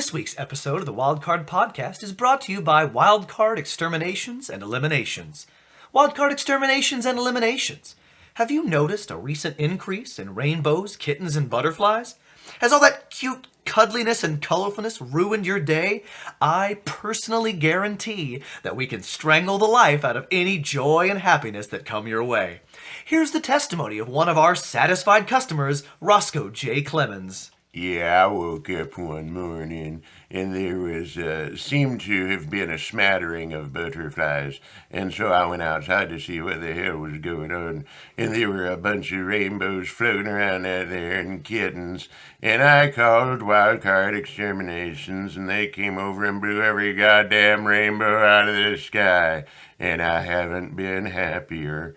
This week's episode of the Wildcard Podcast is brought to you by Wildcard Exterminations and Eliminations. Wildcard Exterminations and Eliminations. Have you noticed a recent increase in rainbows, kittens, and butterflies? Has all that cute cuddliness and colorfulness ruined your day? I personally guarantee that we can strangle the life out of any joy and happiness that come your way. Here's the testimony of one of our satisfied customers, Roscoe J. Clemens. Yeah, I woke up one morning and there was, seemed to have been a smattering of butterflies. And so I went outside to see what the hell was going on. And there were a bunch of rainbows floating around out there and kittens. And I called Wildcard Exterminations and they came over and blew every goddamn rainbow out of the sky. And I haven't been happier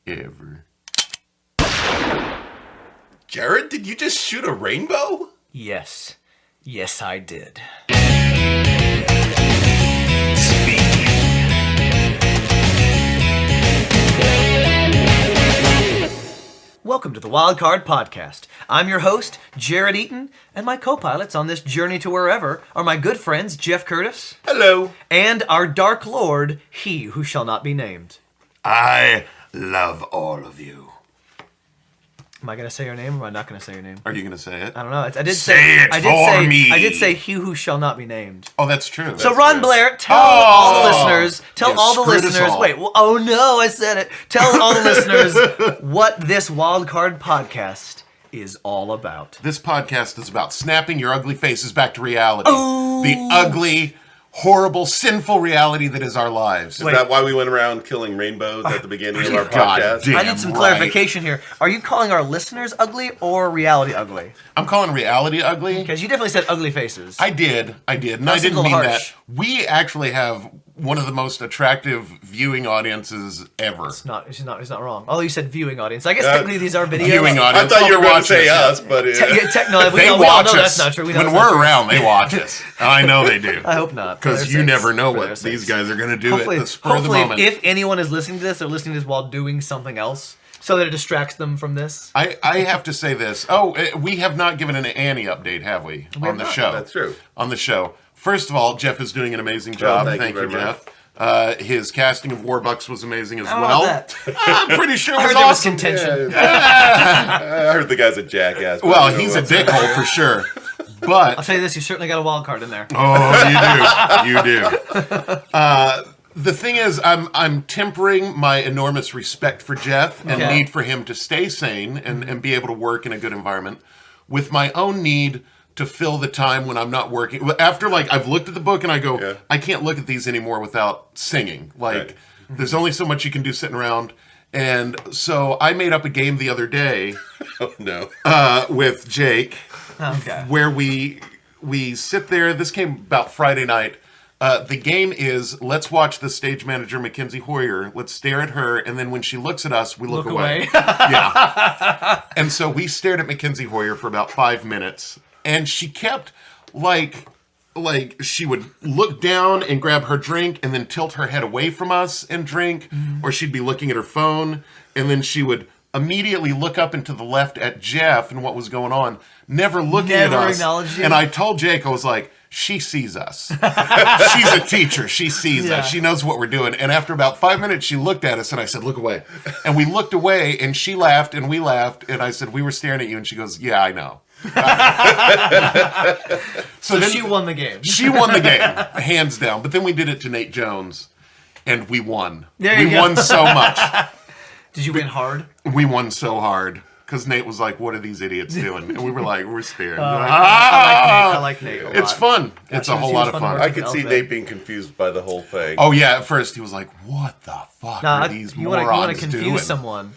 ever. Jared, did you just shoot a rainbow? Yes. Yes, I did. Welcome to the Wildcard Podcast. I'm your host, Jared Eaton, and my co-pilots on this journey to wherever are my good friends, Jeff Curtis. Hello. And our Dark Lord, he who shall not be named. I love all of you. Am I going to say your name or am I not going to say your name? Are you going to say it? I don't know. I did say he who shall not be named. Oh, that's true. So Ron Blair, tell all the listeners, oh no, I said it. Tell all the listeners what this Wildcard Podcast is all about. This podcast is about snapping your ugly faces back to reality. Oh. The ugly, horrible, sinful reality that is our lives. Is that why we went around killing rainbows at the beginning of our podcast? I need some clarification here. Are you calling our listeners ugly or reality ugly? I'm calling reality ugly. Because you definitely said ugly faces. I did. And I didn't mean that. We actually have one of the most attractive viewing audiences ever. It's not wrong. Although you said viewing audience. I guess technically these are videos. Viewing audience. I thought you were going to say us, but... They watch us. That's not true. When we're around, they watch us. I know they do. I hope not. Because you never know what these guys are going to do at the spur of the moment. If anyone is listening to this, they're listening to this while doing something else, so that it distracts them from this. I have to say this. We have not given an Annie update, have we? On the show. That's true. On the show. First of all, Jeff is doing an amazing job. Thank you, Jeff. His casting of Warbucks was amazing as well. I'm pretty sure it was There was awesome. contention. I heard the guy's a jackass. Well, he's a dickhole for sure. But I'll tell you this, you certainly got a wild card in there. Oh, you do. The thing is, I'm tempering my enormous respect for Jeff and need for him to stay sane and be able to work in a good environment with my own need to fill the time when I'm not working. After, I've looked at the book and I go, I can't look at these anymore without singing. There's only so much you can do sitting around. And so I made up a game the other day with Jake where we sit there. This came about Friday night. The game is, let's watch the stage manager, Mackenzie Hoyer. Let's stare at her, and then when she looks at us, we look away. Yeah. And so we stared at Mackenzie Hoyer for about 5 minutes. And she kept, she would look down and grab her drink and then tilt her head away from us and drink. Mm-hmm. Or she'd be looking at her phone and then she would immediately look up and to the left at Jeff and what was going on, never looking at us. Acknowledge you. And I told Jake, I was like, she sees us. She's a teacher. She sees us. She knows what we're doing. And after about 5 minutes, she looked at us and I said, look away. And we looked away and she laughed and we laughed. And I said, we were staring at you. And she goes, yeah, I know. So she won the game. She won the game, hands down. But then we did it to Nate Jones, and we won. We won so much. Did you win hard? We won so hard. Because Nate was like, what are these idiots doing? And we were like, we're scared. I like Nate a lot. It's fun. It's a whole lot of fun. I could see Nate being confused by the whole thing. Oh, yeah. At first, he was like, what the fuck are these morons doing? You want to confuse someone.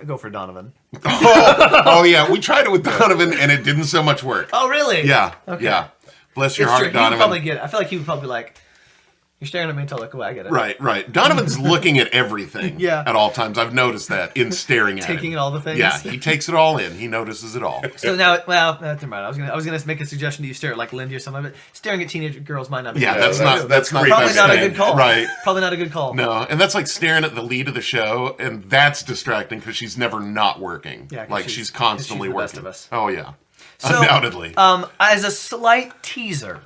Go for Donovan. Oh, yeah. We tried it with Donovan, and it didn't so much work. Oh, really? Yeah. Okay. Yeah. Bless your heart, Donovan. He would probably get it. I feel like he would probably like, you're staring at me until I look away. I get it. Right. Donovan's looking at everything at all times. I've noticed that in staring at Taking it. in all the things. Yeah, he takes it all in. He notices it all. So now, never mind. I was gonna make a suggestion to you stare at like Lindy or something, but staring at teenage girls might not be good. That's not probably not a good call. Right. Probably not a good call. No, and that's like staring at the lead of the show, and that's distracting because she's never not working. Yeah, she's constantly working. Best of us. Oh, yeah. So, Undoubtedly. As a slight teaser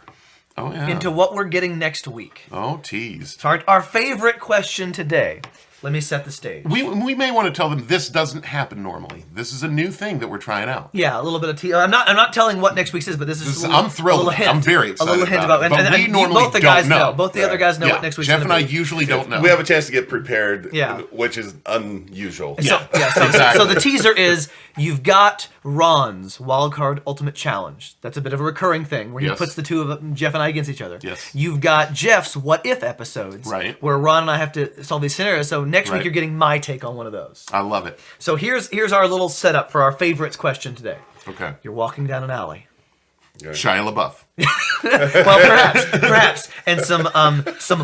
into what we're getting next week. Oh, tease. So our favorite question today. Let me set the stage. We may want to tell them this doesn't happen normally. This is a new thing that we're trying out. Yeah, a little bit of tease. I'm not telling what next week's is, but this is I'm thrilled. A little hint, I'm very excited. A little hint about it. But we normally both the guys don't know. Both the other guys know what next week's Jeff and I be. usually don't know. We have a chance to get prepared, Yeah. which is unusual. So the teaser is you've got Ron's Wildcard Ultimate Challenge. That's a bit of a recurring thing where he puts the two of them, Jeff and I against each other. Yes. You've got Jeff's What If episodes, right, where Ron and I have to solve these scenarios. So next week you're getting my take on one of those. I love it. So here's our little setup for our favorites question today. Okay. You're walking down an alley. Shia LaBeouf. Well, perhaps, and some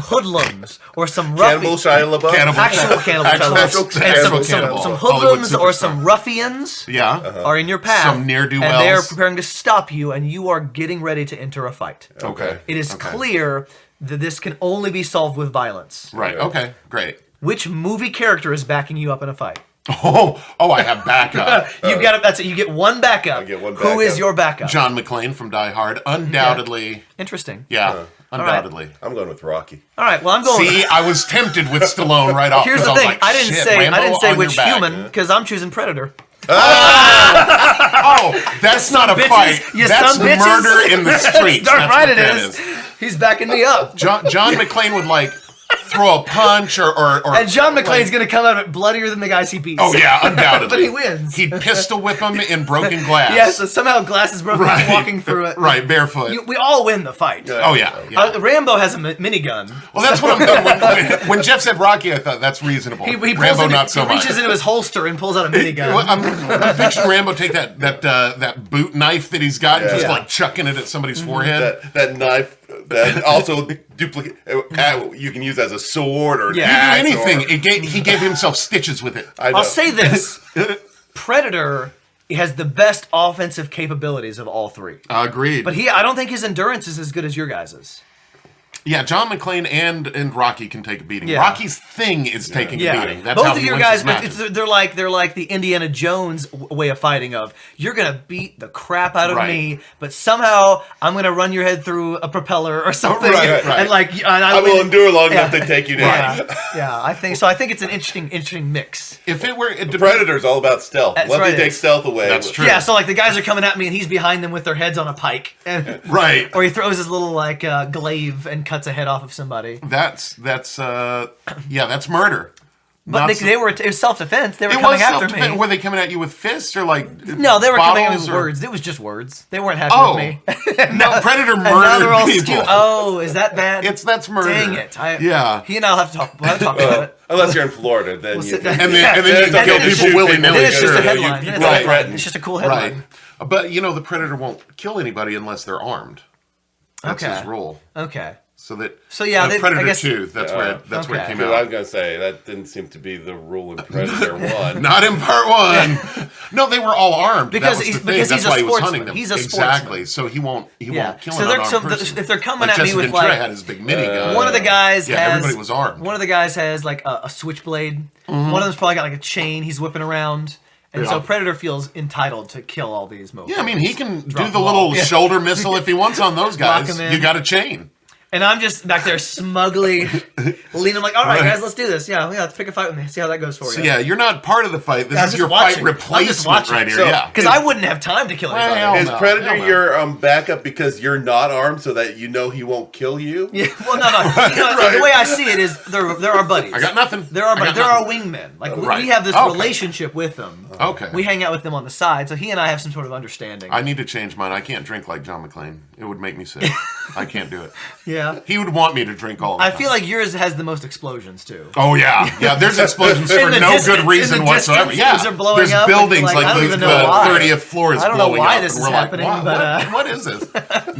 hoodlums or some Cannibal Shia LaBeouf. Actual cannibal, and some hoodlums or some ruffians. Are in your path. Some ne'er-do-wells. And they're preparing to stop you, and you are getting ready to enter a fight. Okay. It is clear that this can only be solved with violence. Right. Okay. Great. Which movie character is backing you up in a fight? Oh! I have backup. You've got that's it. You get one backup. I get one Who is backup. your backup? John McClane from Die Hard, undoubtedly. Interesting. Yeah, undoubtedly. I'm going with Rocky. All right. Well, I'm going. See, I was tempted with Stallone right off. Here's the I was thing. like, I didn't shit, say Rambo which on your back. human because I'm choosing Predator. Oh, that's not a fight. That's murder in the streets. Darn right it that is. He's backing me up. John McClane would like throw a punch or and John McClane's going to come out of it bloodier than the guys he beats. Oh yeah, undoubtedly. But he wins. He'd pistol whip him in broken glass. Yeah, so somehow glass is broken. He's walking through it. Right, barefoot. We all win the fight. Oh yeah. Rambo has a minigun. Well, that's what I'm thinking. When Jeff said Rocky, I thought that's reasonable. Rambo, not so much. He reaches into his holster and pulls out a minigun. I'm picturing Rambo take that boot knife that he's got and just like chucking it at somebody's forehead. That knife that also duplicate. You can use as a sword or anything. He gave himself stitches with it. I'll say this: Predator has the best offensive capabilities of all three. Agreed. But I don't think his endurance is as good as your guys's. Yeah, John McClane and Rocky can take a beating. Yeah. Rocky's thing is taking a beating. That's both how of he your wins guys, his matches. they're like the Indiana Jones way of fighting. Of you're gonna beat the crap out of me, but somehow I'm gonna run your head through a propeller or something. Right. And I will endure long enough to take you down. Yeah, I think so. I think it's an interesting mix. If it were Predator's all about stealth. That's Once right, you take stealth away, that's true. Yeah, so like the guys are coming at me and he's behind them with their heads on a pike, and or he throws his little like glaive and cuts a head off of somebody. That's murder. But it was self-defense. They were coming after me. Were they coming at you with fists or like No, they were coming at me with words. It was just words. They weren't happy with me. No, Predator And now they're all murdered people. Oh, is that bad? That's murder. Dang it. He and I'll have to talk about it. unless you're in Florida, then you and then you can kill people willy-nilly. Then it's just a headline. It's just a cool headline. Right. But the Predator won't kill anybody unless they're armed. That's his rule. Okay. So I Predator guess, 2, that's where it came out. I was going to say, that didn't seem to be the rule in Predator 1. Not in part 1. No, they were all armed. Because that was he's the thing. That's a why he was sportsman. hunting them. He's a exactly. sportsman. So he won't kill so an unarmed person. if they're coming like at Jesse me with Ventura had his big minigun. One of the guys has everybody was armed. One of the guys has like a switchblade. One of them's probably got like a chain he's whipping around. And so Predator feels entitled to kill all these mofos. Yeah, I mean, he can do the little shoulder missile if he wants on those guys. Lock him in. You got a chain. And I'm just back there smugly leaning. I'm like, all right, guys, let's do this. Yeah, let's pick a fight with me. See how that goes for you. So, you're not part of the fight. This is your fight replacement right here. Because I wouldn't have time to kill anybody. Is Predator your backup because you're not armed so that you know he won't kill you? Yeah, well, no. The way I see it is they're our buddies. I got nothing. They're our buddies. They're our wingmen. Like, we have this relationship with them. Okay. We hang out with them on the side, so he and I have some sort of understanding. I need to change mine. I can't drink like John McClane. It would make me sick. I can't do it. Yeah. He would want me to drink all the time. I feel like yours has the most explosions, too. Oh, yeah. Yeah, there's explosions for no good reason whatsoever. Yeah. Things are blowing there's up. buildings Like the 30th floor is blowing up. I don't know why this is happening, but... What is this?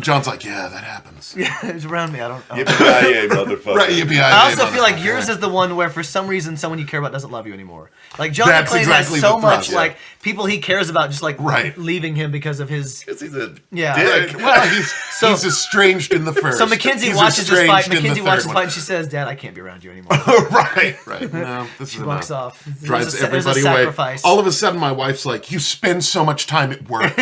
John's like, yeah, that happens. Yeah, it's around me. I don't know. Yippee-ki-yay, motherfucker. Right, yippee-ki-yay, I also feel like yours is the one where for some reason someone you care about doesn't love you anymore. Like John McClane has so much like people he cares about just like leaving him because of his... Because he's a dick. Well, he's estranged in the first. So Mackenzie watches this fight. Mackenzie watches the fight and she says, "Dad, I can't be around you anymore." Right. No, this she is walks off. Drives everybody away. All of a sudden, my wife's like, "You spend so much time at work."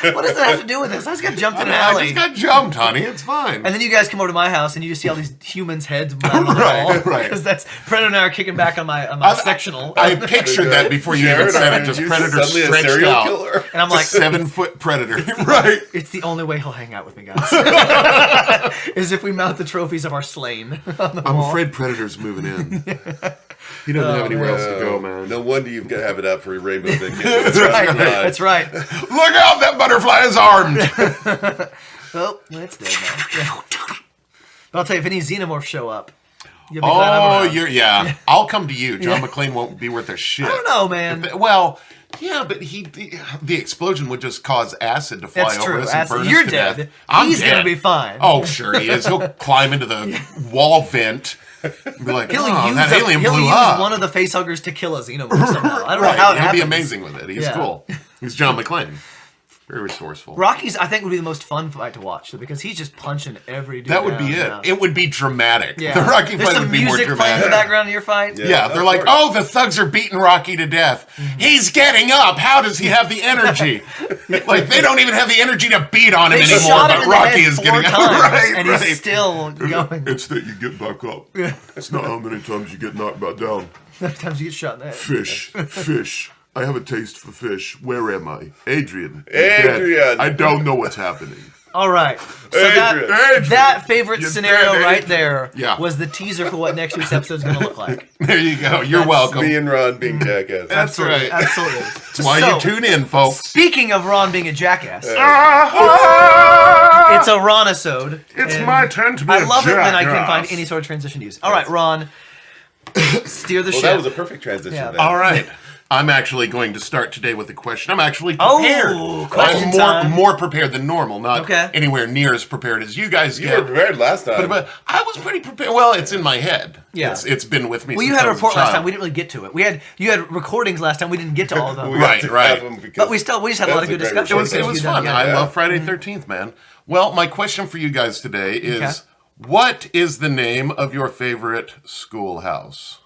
What does that have to do with this? I just got jumped in an I alley. just got jumped, honey. It's fine. And then you guys come over to my house and you just see all these humans' heads on the wall. Right. Because that's Predator and I are kicking back on my sectional. I pictured that before you even said it. Just Predator stretched out. Killer. And I'm like, 7-foot Predator. Right. it's the only way he'll hang out with me, guys. Is if we mount the trophies of our slain on the I'm wall. afraid Predator's moving in. He doesn't have anywhere else to go, man. No wonder you've got to have it out for Rainbow Big That's right. That's right. Look out! That butterfly is armed. Oh, it's dead now. Yeah. But I'll tell you, if any xenomorphs show up, you'll be glad I'm around. Yeah. I'll come to you. John McClane won't be worth a shit. I don't know, man. Well, yeah, but the explosion would just cause acid to fly That's over true. us and burn us You're to dead. death. I'm He's dead. gonna be fine. Oh, sure he is. He'll climb into the wall vent. Be like, He'll that alien use blew up. one of the facehuggers to kill a xenomorph somehow. I don't know how it He'll happens. be amazing with it. He's Yeah. cool. He's John McClane. Very resourceful. Rocky's, I think, would be the most fun fight to watch because he's just punching every dude. That would be it. down. It would be dramatic. Yeah. The Rocky There's fight some would be more music playing in the dramatic. background of your fight. Yeah, they're like, oh, the thugs are beating Rocky to death. He's getting up. How does he have the energy? Like, they don't even have the energy to beat on him They anymore, shot him but in the Rocky head is 4 getting up. times, Right, and he's still going. It's that you get back up. It's not how many times you get knocked back down. Sometimes you get shot in the head. Fish. I have a taste for fish. Where am I? Adrian. Adrian. I don't know what's happening. All right. So Adrian. that favorite You're scenario dead, right Adrian. there Yeah. was the teaser for what next week's episode is going to look like. There you go. You're welcome. Me and Ron being jackasses. That's right. Absolutely. That's why So, you tune in, folks. Speaking of Ron being a jackass, it's a Ron-isode. It's and my turn to be I a love it when I can jackass. find any sort of transition to use. All right, Ron, steer the Well, ship. that was a perfect transition. Yeah. Then. All right. I'm actually going to start today with a question. I'm actually prepared. Oh, question I'm time. more prepared than normal. Not Okay. anywhere near as prepared as you guys You get. were prepared last time. But I was pretty prepared. Well, it's in my head. Yeah. It's been with me. Well, since you had I a was report last child. time. We didn't really get to it. You had recordings last time. We didn't get to all of them. We got to Right. have them because But we just had a lot of good that's a great discussion. It was fun. I love Friday 13th, man. Well, my question for you guys today is, what is the name of your favorite schoolhouse?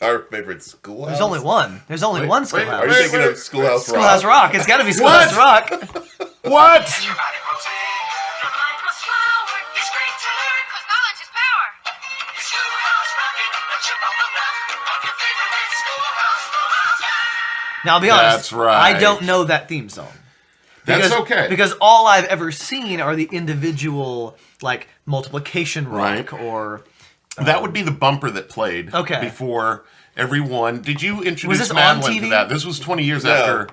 Our favorite schoolhouse. There's only one. There's only one Are schoolhouse. you thinking of Schoolhouse Rock? Schoolhouse Rock. It's got to be Schoolhouse Rock. What? Now, I'll be honest. That's right. I don't know that theme song. That's okay. Because all I've ever seen are the individual, like, multiplication rock Right. or... That would be the bumper that played Okay. before everyone. Did you introduce Was this on Madeline TV? to that? This was 20 years No.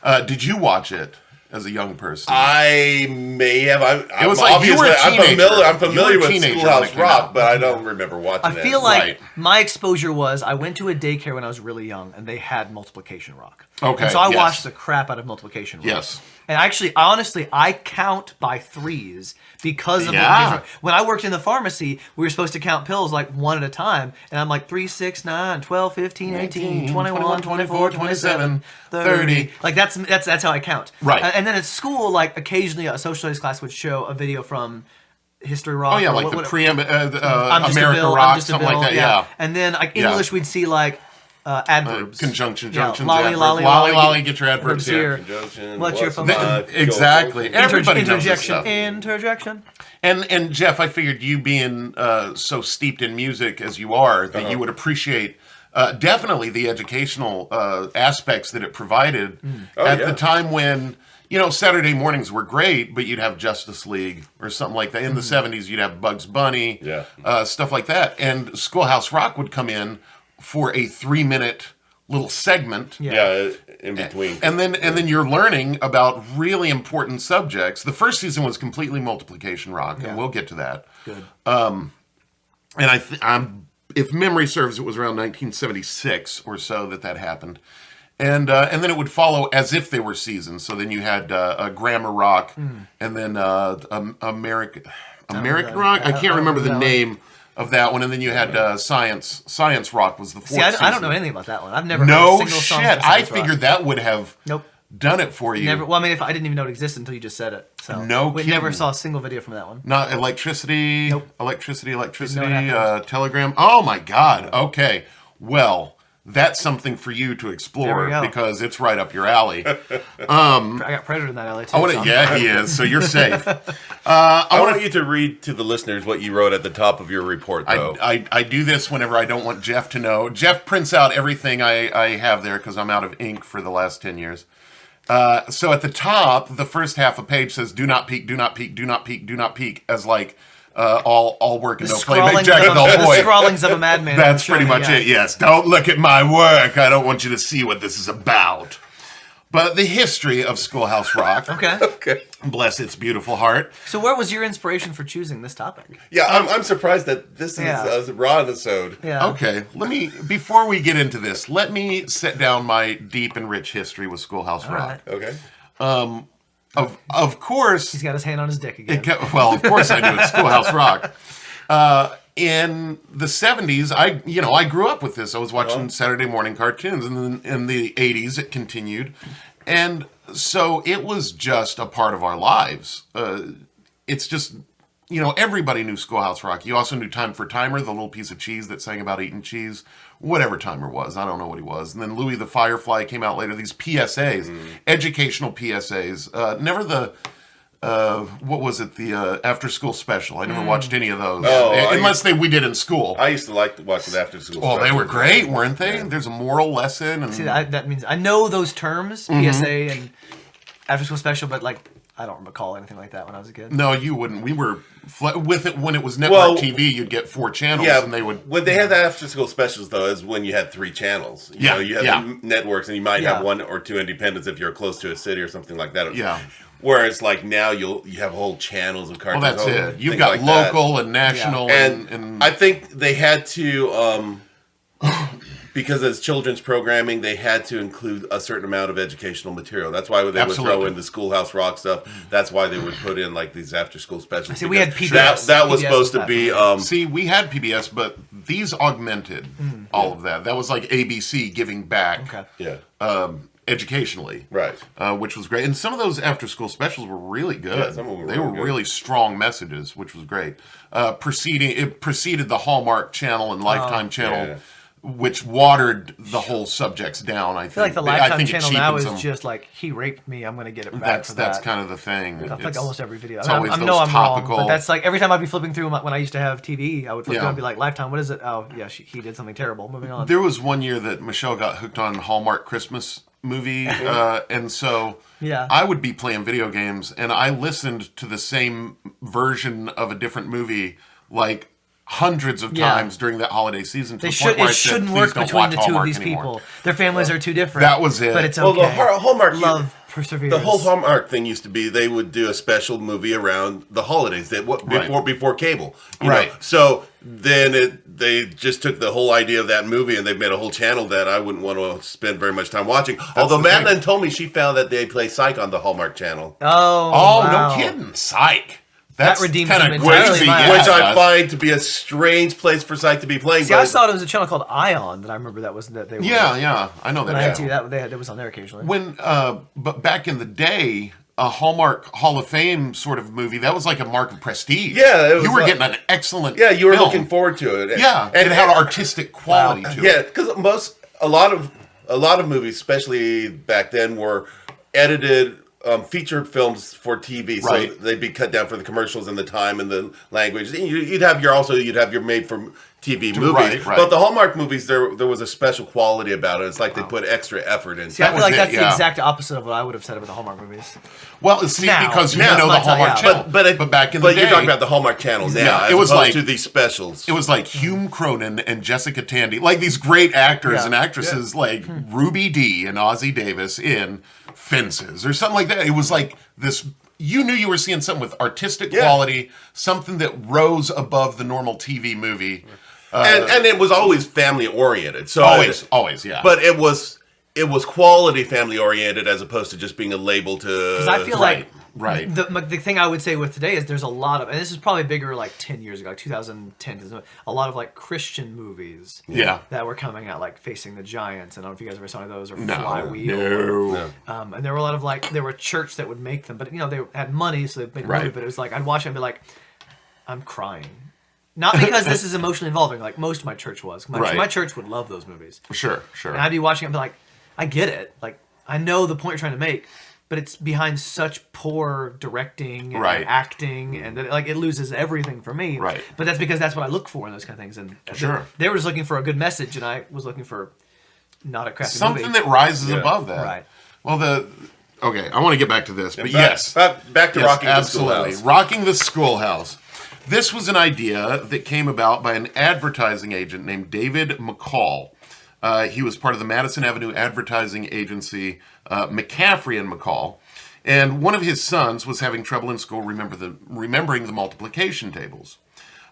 after. Did you watch it as a young person? I may have. It was like you were a teenager. I'm You familiar were a with teenager when Schoolhouse it came Rock, out. but I don't remember watching it. I feel like Right. my exposure was I went to a daycare when I was really young, and they had multiplication rock. Okay, And so I yes. watched the crap out of multiplication rock. Yes. And actually, honestly, I count by threes because of Yeah. multiplication rock. When I worked in the pharmacy, we were supposed to count pills like one at a time. And I'm like 3, 6, 9, 12, 15, 18, 21, 24, 27, 30. Like that's how I count. Right. And then at school, like occasionally a social studies class would show a video from History Rock. Oh yeah, or like what- the what- America I'm just a Bill, Rock, I'm just a something Bill, like that. Yeah. And then like Yeah. English, we'd see like adverbs, Conjunction, Yeah, junctions, lolly, adverbs. lolly, lolly, lolly, get your adverbs here. Conjunction, What's your the function? five, Exactly. go, Everybody knows this interjection, stuff. interjection. And Jeff, I figured you being so steeped in music as you are, that you would appreciate definitely the educational aspects that it provided at the time when, Saturday mornings were great, but you'd have Justice League or something like that. In the 70s, you'd have Bugs Bunny, stuff like that. And Schoolhouse Rock would come in for a 3-minute little segment. Yeah, in between. And then you're learning about really important subjects. The first season was completely multiplication rock, and we'll get to that. Good. And if memory serves, it was around 1976 or so that happened. And then it would follow as if they were seasons. So then you had a grammar rock, and then American rock. I can't remember the name of that one. And then you had science rock was the fourth See, I season. don't know anything about that one. I've never heard No a single song shit. from I Science Rock. figured that would have done it for you. Never. Well, I mean, if I didn't even know it existed until you just said it. So No we kidding. never saw a single video from that one. Not electricity. Nope. Electricity. Didn't know it happened. Telegram. Oh my God. Okay. Well, that's something for you to There explore we go. because it's right up your alley. I got Predator in that alley too. He is. So you're safe. I want you to read to the listeners what you wrote at the top of your report, though. I do this whenever I don't want Jeff to know. Jeff prints out everything I have there because I'm out of ink for the last 10 years. So at the top, the first half of the page says, "Do not peek, do not peek, do not peek, do not peek," as like all work and no play make Jack a dull boy. The scrawlings of a madman. That's pretty much it. Yes. Don't look at my work. I don't want you to see what this is about. But the history of Schoolhouse Rock. Okay. Bless its beautiful heart. So where was your inspiration for choosing this topic? Yeah, I'm surprised that this is a raw episode. Yeah. Okay, before we get into this, let me set down my deep and rich history with Schoolhouse Rock. Right. Okay. Of course, He's got his hand on his dick again. of course I do. It's Schoolhouse Rock. In the 70s, I grew up with this. I was watching Saturday morning cartoons, and then in the 80s it continued, and so it was just a part of our lives. It's just, everybody knew Schoolhouse Rock. You also knew Time for Timer, the little piece of cheese that sang about eating cheese. Whatever Timer was, I don't know what he was. And then Louie the Firefly came out later. These PSAs, educational PSAs. Never the what was it? The after school special. I never watched any of those, unless we did in school. I used to like to watch the after school. Well, they specials. were great, weren't they? Yeah. There's a moral lesson. And See, that means I know those terms, PSA and after school special, but I don't recall anything like that when I was a kid. No, you wouldn't. We were with it when it was network TV. You'd get 4 channels, and they would. When they had the after school specials, though, is when you had 3 channels. You had the networks, and you might have 1 or 2 independents if you're close to a city or something like that. Yeah. Whereas, now you have whole channels of cartoons. Well, that's it. You've got local and national, and I think they had to. Because as children's programming, they had to include a certain amount of educational material. That's why they would throw in the Schoolhouse Rock stuff. That's why they would put in these after-school specials. See, we had PBS. That was supposed to be. See, we had PBS, but these augmented all of that. That was like ABC giving back. Okay. Yeah. Educationally, right? Which was great, and some of those after-school specials were really good. Yeah, some of them were really strong messages, which was great. It preceded the Hallmark Channel and Lifetime Channel, which watered the whole subjects down. I feel like the Lifetime Channel now is just he raped me. I'm going to get it back for that. That's kind of the thing. I feel like almost every video. It's always I those know I'm topical. wrong, but that's every time I'd be flipping through when I used to have TV, I would flip through and be like, Lifetime, what is it? Oh, yeah, he did something terrible. Moving on. There was one year that Michelle got hooked on Hallmark Christmas movie, and so I would be playing video games, and I listened to the same version of a different movie hundreds of times during that holiday season. It shouldn't work between the two of these people. Their families are too different. That was it. But it's okay. Well, the Hallmark love perseveres. The whole Hallmark thing used to be they would do a special movie around the holidays before cable. You know? So then they just took the whole idea of that movie and they made a whole channel that I wouldn't want to spend very much time watching. Although Madeline told me she found that they play Psych on the Hallmark Channel. Oh, wow. No kidding. Psych. That's redeemed kind of crazy, crazy, which I find to be a strange place for Psych to be playing. See, I thought it was a channel called Ion that I remember that they were. Yeah, I know that. I had to, that was on there occasionally. But back in the day, a Hallmark Hall of Fame sort of movie, that was like a mark of prestige. Yeah, you were getting an excellent. Yeah, you were film. looking forward to it. Yeah, and it had artistic quality to it. Yeah, because a lot of movies, especially back then, were edited. Featured films for TV, so they'd be cut down for the commercials and the time and the language. You'd have your made for TV movies, but the Hallmark movies there was a special quality about it. It's like they put extra effort into. See, I feel like that's the exact opposite of what I would have said about the Hallmark movies. Well, because you know the Hallmark Channel, but back in the day, but you're talking about the Hallmark Channel now. It was like to these specials. It was like Hume Cronin and Jessica Tandy, like these great actors and actresses, like Ruby Dee and Ozzie Davis in Fences or something like that. It was like this. You knew you were seeing something with artistic quality, something that rose above the normal TV movie. And it was always family oriented. So always, yeah. But it was quality family oriented as opposed to just being a label to. Because I feel like Right. The thing I would say with today is there's a lot of, and this is probably bigger like 10 years ago, like 2010, a lot of like Christian movies that were coming out, like Facing the Giants. And I don't know if you guys ever saw any of those, or Flywheel. No. And there were a lot of like, there were church that would make them, but you know, they had money, so they made a movie, but it was like, I'd watch it and be like, I'm crying. Not because this is emotionally involving, like most of my church was. Right. My church would love those movies. Sure. And I'd be watching it and be like, I get it. Like, I know the point you're trying to make, but it's behind such poor directing and acting, and that, like, it loses everything for me. Right. But that's because that's what I look for in those kind of things. And they were just looking for a good message, and I was looking for not a crappy Something movie. that rises above that. Right. Well, okay, I want to get back to this, but yes. Back to Rocking the Schoolhouse. Rocking the Schoolhouse. This was an idea that came about by an advertising agent named David McCall. He was part of the Madison Avenue advertising agency, McCaffrey and McCall. And one of his sons was having trouble in school remembering the multiplication tables.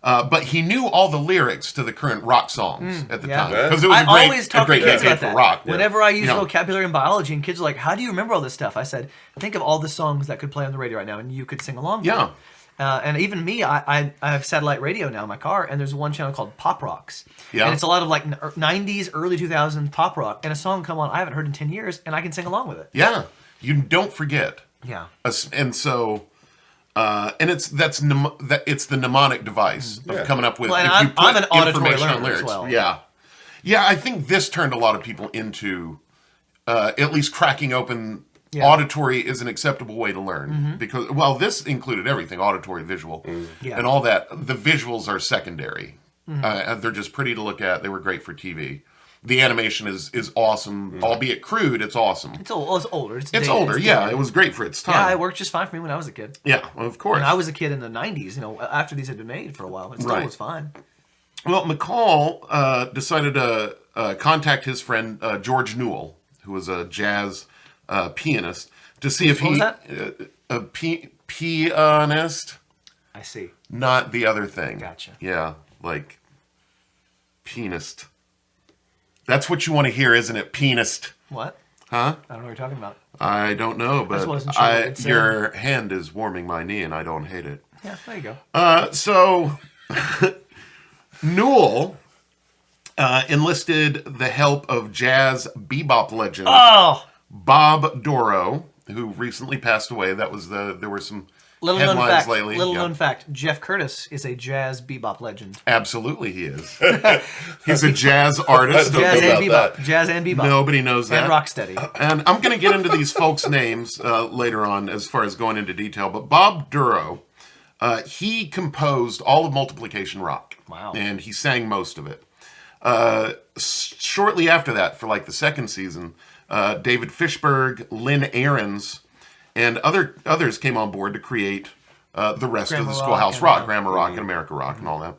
But he knew all the lyrics to the current rock songs at the time. Because it was always talk to great kids decade about that. for rock. Whenever I use vocabulary in biology and kids are like, how do you remember all this stuff? I said, think of all the songs that could play on the radio right now and you could sing along to them. And even me, I have satellite radio now in my car, and there's one channel called Pop Rocks. Yeah. And it's a lot of like 90s, early 2000s pop rock, and a song come on I haven't heard in 10 years, and I can sing along with it. Yeah. You don't forget. Yeah. And so... it's the mnemonic device of coming up with. Well, and I'm an auditory learner as well. Yeah. I think this turned a lot of people into at least cracking open. Auditory is an acceptable way to learn because this included everything: auditory, visual, and all that. The visuals are secondary. They're just pretty to look at. They were great for TV. The animation is awesome, albeit crude. It's awesome. It's older. It's older. Yeah, it was great for its time. Yeah, it worked just fine for me when I was a kid. Yeah, well, of course. When I was a kid in the 90s, after these had been made for a while, it still was fine. Well, McCall decided to contact his friend George Newell, who was a jazz pianist, to see if he... a pianist? I see. Not the other thing. Gotcha. Yeah, like pianist. That's what you want to hear, isn't it? Pianist. What? Huh? I don't know what you're talking about. I don't know, but your hand is warming my knee, and I don't hate it. Yeah, there you go. So, Newell enlisted the help of jazz bebop legend Bob Dorough, who recently passed away. There were some headlines lately. Known fact, Jeff Curtis is a jazz bebop legend. Absolutely he is. He's a jazz artist. Jazz and bebop. Nobody knows that. And rocksteady. And I'm going to get into these folks' names later on as far as going into detail. But Bob Dorough, he composed all of Multiplication Rock. Wow. And he sang most of it. Shortly after that, for like the second season, David Fishberg, Lynn Ahrens, and others came on board to create the rest of the Schoolhouse Rock, Grammar Rock, and America Rock, and all that.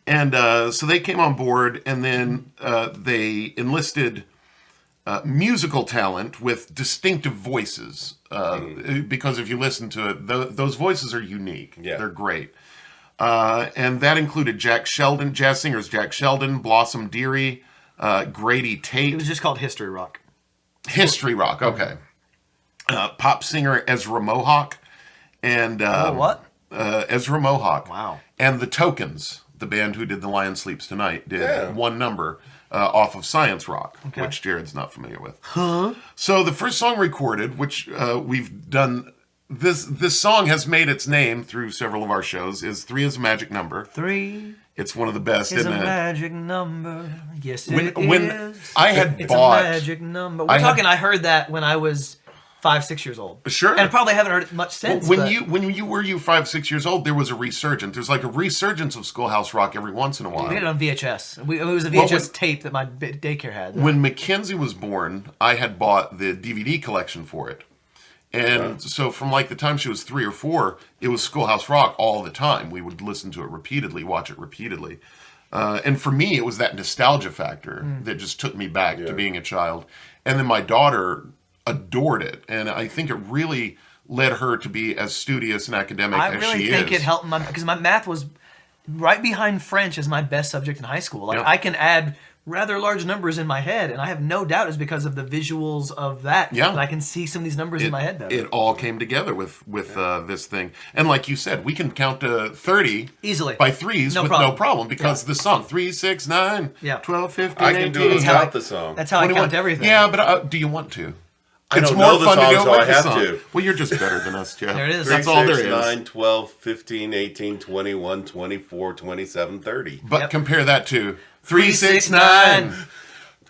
And so they came on board, and then they enlisted musical talent with distinctive voices. Because if you listen to it, those voices are unique. Yeah. They're great. And that included jazz singers Jack Sheldon, Blossom Dearie, Grady Tate. It was just called History Rock. History Rock, okay. Pop singer Ezra Mohawk, and Ezra Mohawk. Wow. And the Tokens, the band who did The Lion Sleeps Tonight, did one number off of Science Rock, which Jared's not familiar with. Huh? So the first song recorded, which we've done, this song has made its name through several of our shows, is 3 is a Magic Number. 3 It's one of the best, isn't it? It's a magic number. Yes, it is. When I had it's bought... a magic number. I heard that when I was 5-6 years old. Sure. And I probably haven't heard it much since. When you were 5-6 years old, there was a resurgence. There's like a resurgence of Schoolhouse Rock every once in a while. We had it on VHS. It was a VHS tape that my daycare had. When Mackenzie was born, I had bought the DVD collection for it. And so from like the time she was 3 or 4, it was Schoolhouse Rock all the time. We would listen to it repeatedly, watch it repeatedly. And for me, it was that nostalgia factor that just took me back to being a child. And then my daughter adored it. And I think it really led her to be as studious and academic as she is. I really think it helped because my math was right behind French as my best subject in high school. Like I can add rather large numbers in my head, and I have no doubt it's because of the visuals of that. Yeah, and I can see some of these numbers in my head better. It all came together with this thing, and like you said, we can count to 30 easily by threes no problem because the song 3, 6, 9, 12, 15, I can do it without the song. That's how I count everything. Yeah, but do you want to? I It's don't more know the fun song, to go so with I the have song. to. Well, you're just better than us, Jeff. There it is. That's 3, all 6, there is. 9, 12, 15, 18, 21, 24, 27, 30. But compare that to 3, 6, 9,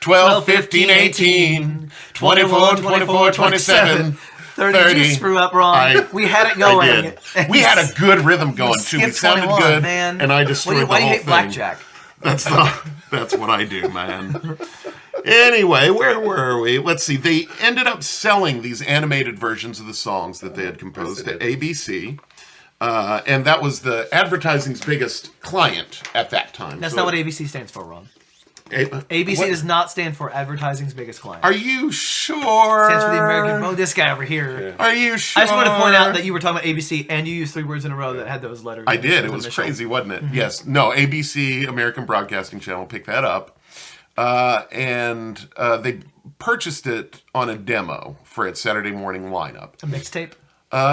12, 15, 18, 24, 24, 27, 30. Did you screw up, Ron? We had it going. I did. We had a good rhythm going, too. We Skip sounded 21, good, man. and I destroyed Why the do you whole hate thing. blackjack? That's what I do, man. Anyway, where were we? Let's see. They ended up selling these animated versions of the songs that they had composed to ABC. And that was the advertising's biggest client at that time. That's So not what ABC stands for, Ron. ABC what? does not stand for advertising's biggest client. Are you sure? It stands for the American. Oh, this guy over here. Are you sure? I just wanted to point out that you were talking about ABC and you used 3 words in a row that had those letters. I in did. as It was initial. crazy, wasn't it? Yes. No, ABC, American Broadcasting Channel, picked that up. And they purchased it on a demo for its Saturday morning lineup. A mixtape.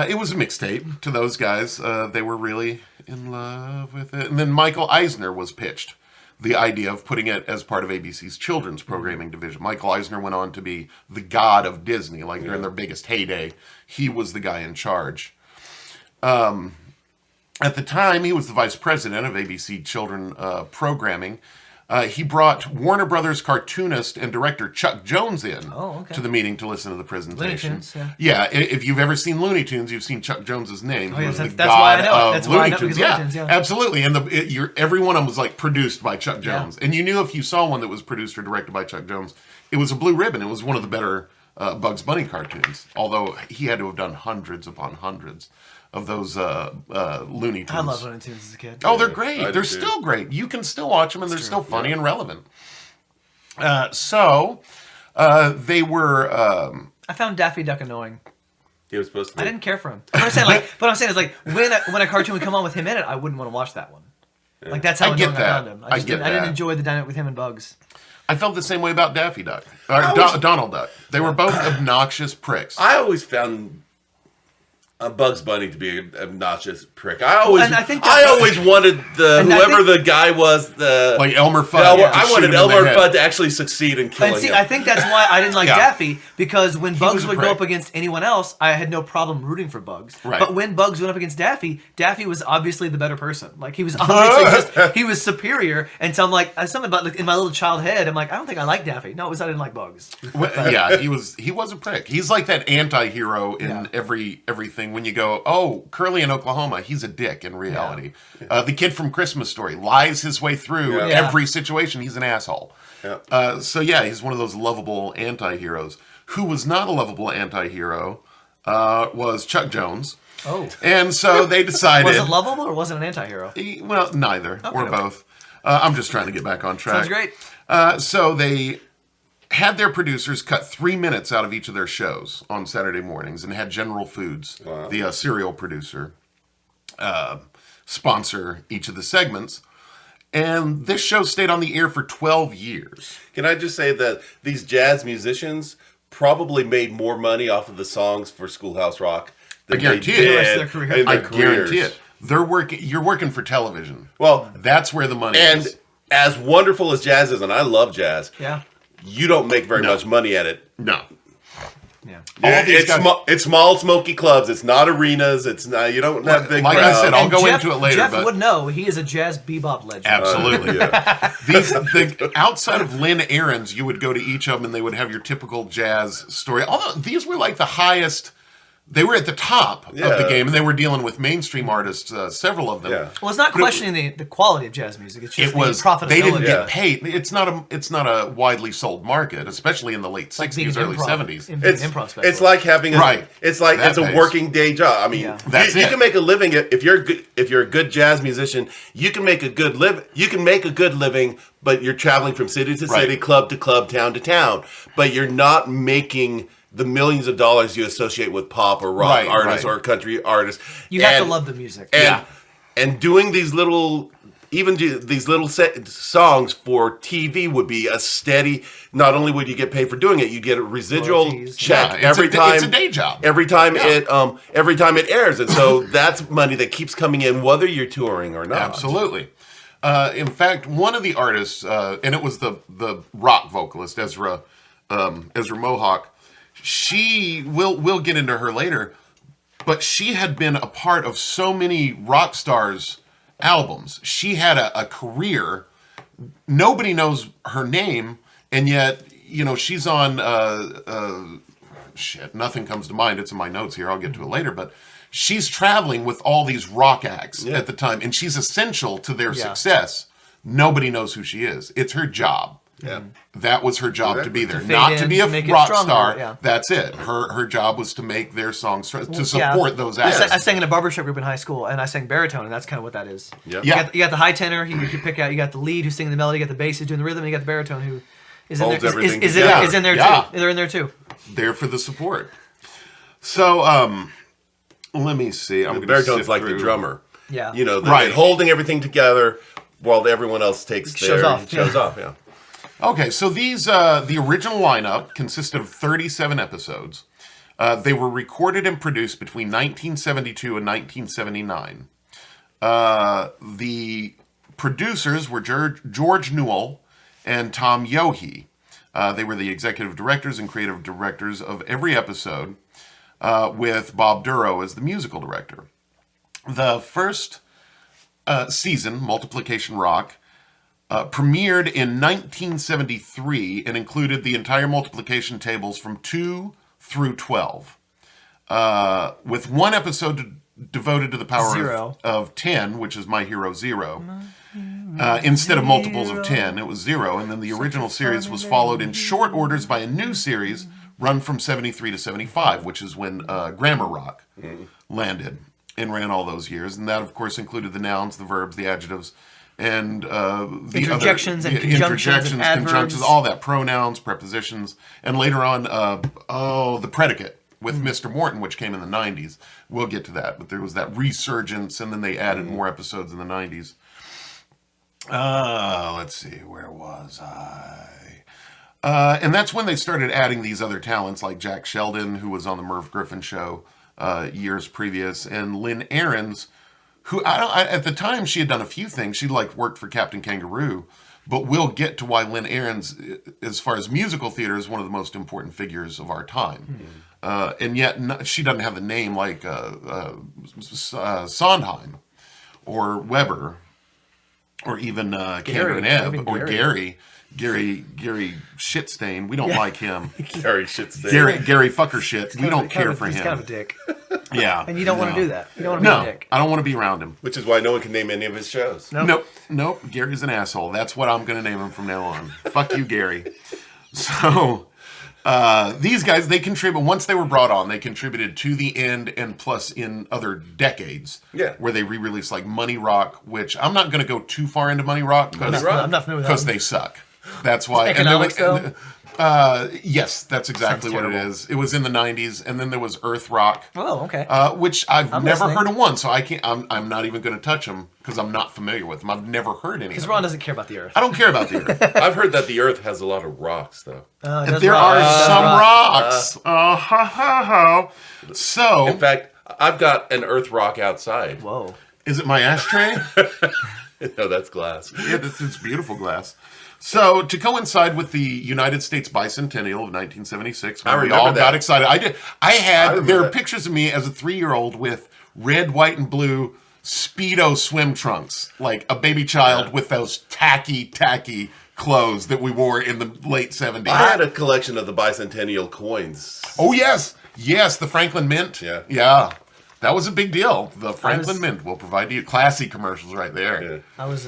It was a mixtape to those guys. They were really in love with it. And then Michael Eisner was pitched the idea of putting it as part of ABC's children's programming division. Michael Eisner went on to be the god of Disney. Like during their biggest heyday, he was the guy in charge. At the time, he was the vice president of ABC Children Programming. He brought Warner Brothers cartoonist and director Chuck Jones in to the meeting to listen to the presentation. Looney Tunes, yeah, if you've ever seen Looney Tunes, you've seen Chuck Jones's name. He was the that's why I god know it. of That's why I Looney know Tunes. Looney Tunes, yeah. Absolutely. And every one of them was like produced by Chuck Jones. And you knew if you saw one that was produced or directed by Chuck Jones, it was a blue ribbon. It was one of the better Bugs Bunny cartoons. Although he had to have done hundreds upon hundreds of those Looney Tunes. I love Looney Tunes as a kid. Oh, they're great. I They're do too. still great. You can still watch them, and they're still funny and relevant. So they were. I found Daffy Duck annoying. He was supposed to be. I didn't care for him. What I'm saying is like when a cartoon would come on with him in it, I wouldn't want to watch that one. Like that's how I get annoying I that. found him. I get I didn't that. enjoy the dynamic with him and Bugs. I felt the same way about Daffy Duck or Donald Duck. They were both obnoxious pricks. I always found Bugs Bunny to be an obnoxious prick. I always wanted whoever the guy was, like Elmer Fudd. I wanted Elmer Fudd to actually succeed in killing him. I think that's why I didn't like Daffy, because when Bugs was a would go prick. up against anyone else, I had no problem rooting for Bugs. Right. But when Bugs went up against Daffy, Daffy was obviously the better person. Like he was obviously he was superior. And so I'm like, something about like in my little child head, I'm like, I don't think I like Daffy. No, it was I didn't like Bugs. Yeah, he was a prick. He's like that anti-hero in everything. When you go, oh, Curly in Oklahoma, he's a dick in reality. The kid from Christmas Story lies his way through every situation. He's an asshole. Yeah. He's one of those lovable anti-heroes. Who was not a lovable anti-hero was Chuck Jones. Oh. And so they decided... Was it lovable or was it an anti-hero? Well, neither or both. I'm just trying to get back on track. Sounds great. So they had their producers cut 3 minutes out of each of their shows on Saturday mornings and had General Foods, the cereal producer, sponsor each of the segments. And this show stayed on the air for 12 years. Can I just say that these jazz musicians probably made more money off of the songs for Schoolhouse Rock than I guarantee they it. did The rest of their career. in their I guarantee careers. it. You're working for television. Well, That's where the money and is. as wonderful as jazz is, and I love jazz, Yeah. you don't make very much money at it. No. Yeah. All these guys- It's small, smoky clubs. It's not arenas. It's not. You don't have big Like I crowds. said, I'll And go Jeff, into it later. Jeff but would know. He is a jazz bebop legend. Absolutely. Yeah. Outside of Lynn Ahrens, you would go to each of them and they would have your typical jazz story. Although these were like the highest, they were at the top of the game, and they were dealing with mainstream artists, several of them. Yeah. Well, it's not questioning the quality of jazz music. It's just It was the profitability. they didn't Yeah. get paid. It's not a widely sold market, especially in the late Like being 60s, an early improv- 70s. being an It's improv specialist. it's like having a Right. It's like That it's a pays. working day job. I mean, Yeah. That's you it. can make a living if you're good. If you're a good jazz musician, you can make a good live. You can make a good living, but you're traveling from city to city, Right. club to club, town to town. But you're not making the millions of dollars you associate with pop or rock Right, artists right. or country artists. You have to love the music. And doing these little, these little songs for TV would be a steady. Not only would you get paid for doing it, you get a residual Royalties. check Yeah, every time. It's a day job. Every time every time it airs, and so that's money that keeps coming in, whether you're touring or not. Absolutely. In fact, one of the artists, and it was the rock vocalist Ezra Mohawk. we'll get into her later, but she had been a part of so many rock stars' albums. She had a career. Nobody knows her name, and yet, she's on, nothing comes to mind. It's in my notes here. I'll get to it later, but she's traveling with all these rock acts at the time, and she's essential to their success. Nobody knows who she is. It's her job. Yeah. That was her job to be there. To Not to be a rock star. Yeah. That's it. Her job was to make their songs, to support those acts. I sang in a barbershop group in high school, and I sang baritone, and that's kind of what that is. Yep. You got the high tenor, you pick out, you got the lead who's singing the melody, you got the bass who's doing the rhythm, and you got the baritone who is in Holds there. everything Is together. in there too. They're in there too. There for the support. So, let me see. The baritone's like the drummer. Yeah. Right. Holding everything together while everyone else shows off. Yeah. Okay, so these the original lineup consisted of 37 episodes. They were recorded and produced between 1972 and 1979. The producers were George Newell and Tom Yohe. They were the executive directors and creative directors of every episode, with Bob Duro as the musical director. The first season, Multiplication Rock, premiered in 1973 and included the entire multiplication tables from 2 through 12, with one episode devoted to the power of 10, which is My Hero Zero. Instead of multiples of 10, it was 0, and then the original series was followed in short orders by a new series run from 73 to 75, which is when Grammar Rock landed and ran all those years. And that, of course, included the nouns, the verbs, the adjectives, and the interjections and conjunctions and adverbs. All that, pronouns, prepositions, and later on, the predicate with Mr. Morton, which came in the 90s. We'll get to that, but there was that resurgence, and then they added more episodes in the 90s. Let's see, where was I? And that's when they started adding these other talents, like Jack Sheldon, who was on the Merv Griffin show years previous, and Lynn Ahrens, who at the time she had done a few things. She worked for Captain Kangaroo, but we'll get to why Lynn Ahrens, as far as musical theater, is one of the most important figures of our time. And yet she doesn't have the name like Sondheim or Weber or even Kander and Ebb or Gary Shitstain. We don't like him. Gary Shitstain. Gary Fucker Shit. We don't care for him. He's kind of a dick. Yeah. And you don't want to do that. You don't want to be a dick. I don't want to be around him. Which is why no one can name any of his shows. Nope. Gary's an asshole. That's what I'm going to name him from now on. Fuck you, Gary. So, these guys, they contribute, once they were brought on, they contributed to the end and plus in other decades. Yeah. Where they re-released Money Rock, which I'm not going to go too far into Money Rock. I'm not familiar with that. Because they suck. That's why. Economics, though? Yes, that's exactly what it is. It was in the 90s, and then there was Earth Rock. Oh, okay. Which I've never heard of one, so I can't. I'm not even going to touch them because I'm not familiar with them. I've never heard any. Because Ron doesn't care about the Earth. I don't care about the Earth. I've heard that the Earth has a lot of rocks, though. There are some rocks. So, in fact, I've got an Earth Rock outside. Whoa. Is it my ashtray? No, that's glass. Yeah, it's beautiful glass. So, to coincide with the United States bicentennial of 1976, when we all got excited, there are pictures of me as a 3-year-old with red, white, and blue Speedo swim trunks, like a baby child with those tacky clothes that we wore in the late 70s. I had a collection of the bicentennial coins. Oh, yes, the Franklin Mint. Yeah. That was a big deal. The Franklin Mint will provide you classy commercials right there. Yeah. I was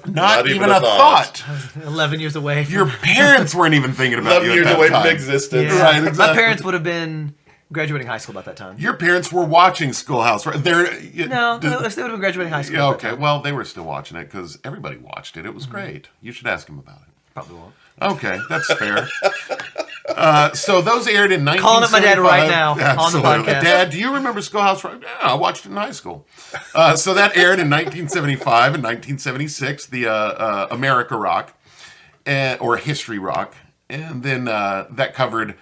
not even a thought. I was 11 years away. Your parents weren't even thinking about 11 you years at that away time. from existence. Yeah. Right, exactly. My parents would have been graduating high school about that time. Your parents were watching Schoolhouse Rock. No, they would have been graduating high school. Okay, well, they were still watching it because everybody watched it. It was great. You should ask them about it. Probably won't. Okay, that's fair. So those aired in 1975. Calling up my dad right now Absolutely. on the podcast. Dad, do you remember Schoolhouse Rock? Yeah, I watched it in high school. So that aired in 1975 and 1976, the America Rock, or History Rock. And then that covered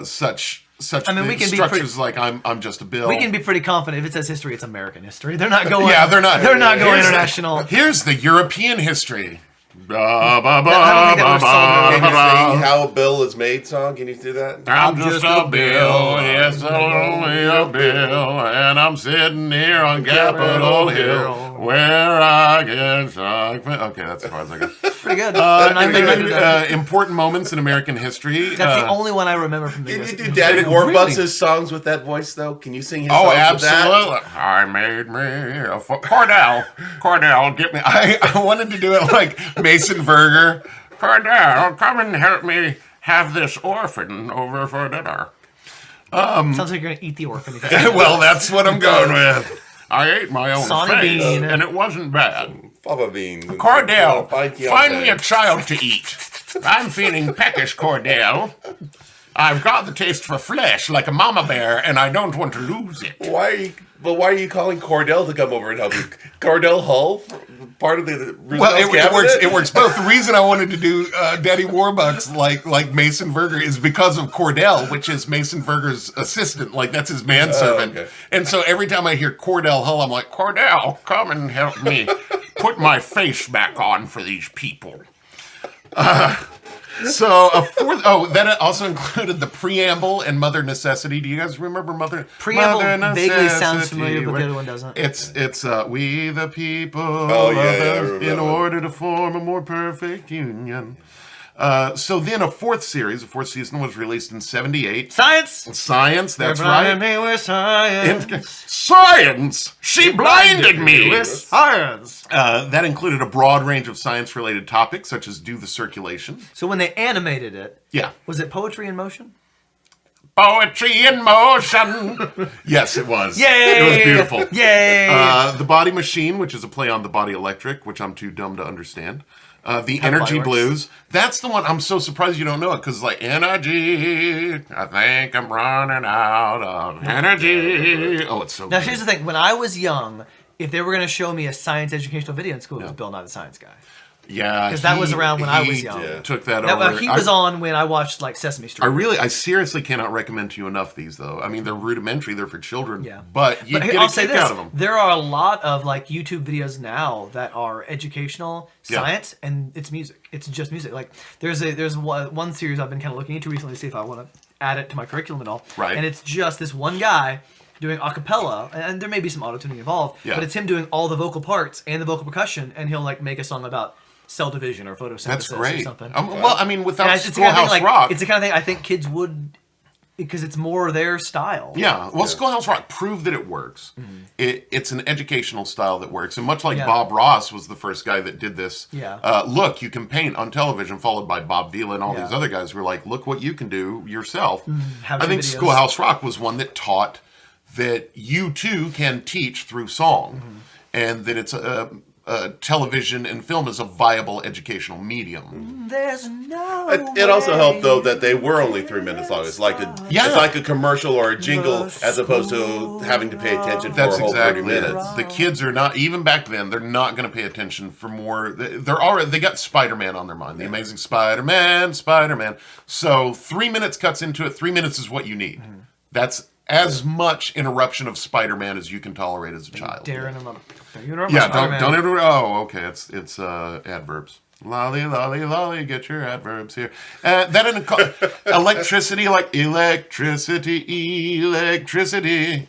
such we can structures like I'm Just a Bill. We can be pretty confident if it says history, it's American history. They're not going. Yeah, they're not. They're not going international. Here's the European history. Ba, ba, ba, I don't think that was Can you ba, sing How a Bill is Made song? Can you do that? I'm just a bill, yes, only a bill, and I'm sitting here on Capitol Hill, where I get stuck. Okay, that's as far as I go. Pretty good. Important moments in American history. That's the only one I remember from the Can US. you do Daddy Warbucks' Really? songs with that voice, though? Can you sing his Oh, songs with that? absolutely. I made me a Cordell, get me. I wanted to do it like Mason Verger. Cordell, come and help me have this orphan over for dinner. Sounds like you're going to eat the orphan. Well, that's what I'm going with. I ate my own Sonny face, Bean. and it wasn't bad. Papa Beans. Cordell, find me a child to eat. I'm feeling peckish, Cordell. I've got the taste for flesh like a mama bear, and I don't want to lose it. Why are you calling Cordell to come over and help you? Cordell Hull, part of the Well, it works both. The reason I wanted to do Daddy Warbucks like Mason Verger is because of Cordell, which is Mason Verger's assistant. Like, that's his manservant. Okay. And so every time I hear Cordell Hull, I'm like, Cordell, come and help me put my face back on for these people. So a fourth. Oh, that also included the preamble and Mother Necessity. Do you guys remember Mother? Preamble Mother vaguely sounds Necessity, familiar, but where- the other one doesn't. It's we the people Oh, yeah, of I earth, remember. in order to form a more perfect union. So then a fourth season was released in '78. Science. That's They're right. blinding me with science. Science! She blinded me! With science. That included a broad range of science-related topics, such as do the circulation. So when they animated it, Yeah. was it poetry in motion? Poetry in motion! Yes, it was. Yay! It was beautiful. Yay! The Body Machine, which is a play on The Body Electric, which I'm too dumb to understand. The How Energy Body Works. Blues. That's the one. I'm so surprised you don't know it, because like, energy, I think I'm running out of energy. Oh, it's so Now good. here's the thing: when I was young, if they were going to show me a science educational video in school, it was Bill Nye the Science Guy. Yeah. 'Cause that was around when I was young. Took that Now, over. he was on when I watched like Sesame Street. I seriously cannot recommend to you enough these, though. I mean, they're rudimentary, they're for children, Yeah. but you But get I'll a say kick this: out of them. there are a lot of like YouTube videos now that are educational Yeah. science, and it's music. It's just music. Like there's one series I've been kind of looking into recently to see if I want to add it to my curriculum at all. Right. And it's just this one guy doing a cappella, and there may be some auto-tuning involved, Yeah. but it's him doing all the vocal parts and the vocal percussion, and he'll like make a song about cell division or photosynthesis That's or great. something. Well, I mean, without And it's the kind of thing, Schoolhouse like, Rock. it's the kind of thing I think kids would, because it's more their style. Yeah, well, Schoolhouse Rock proved that it works. It's an educational style that works. And much like Yeah. Bob Ross was the first guy that did this, Yeah. look, you can paint on television, followed by Bob Vila and all Yeah. these other guys who were like, look what you can do yourself. Have I some think videos. Schoolhouse Rock was one that taught that you too can teach through song, and that it's television and film is a viable educational medium. There's no It also way helped though that they were only 3 minutes long. It's like Yeah. it's like a commercial or a jingle as opposed to having to pay attention for That's a whole exactly 30 it. minutes. The kids are not, even back then, they're not going to pay attention for more. They got Spider-Man on their mind. The Amazing Spider-Man. So 3 minutes cuts into it. 3 minutes is what you need. That's as much interruption of Spider-Man as you can tolerate as a child. Darren and you know Yeah, Spider-Man. don't ever. Oh, okay. It's adverbs. Lolly, lolly, lolly, get your adverbs here. That in electricity, like electricity,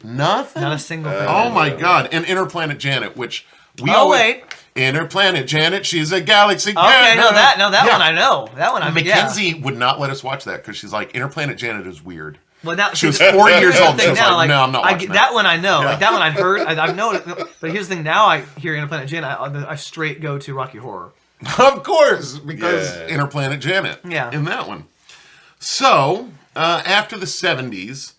nothing. Not a single thing. Oh my God! And Interplanet Janet, which we Oh, wait. Interplanet Janet, she's a galaxy. Okay, no, that Yeah. one I know. That one I mean, Mackenzie would not let us watch that because she's like, Interplanet Janet is weird. Well, now She was 4 years here's the old. thing She was now, like, no, I'm not watching that one I know. Yeah. Like that one I'd heard. I've known it. But here's the thing. Now I hear Interplanet Janet. I straight go to Rocky Horror. Of course, because Yeah. Interplanet Janet. Yeah. In that one. So, after the 70s,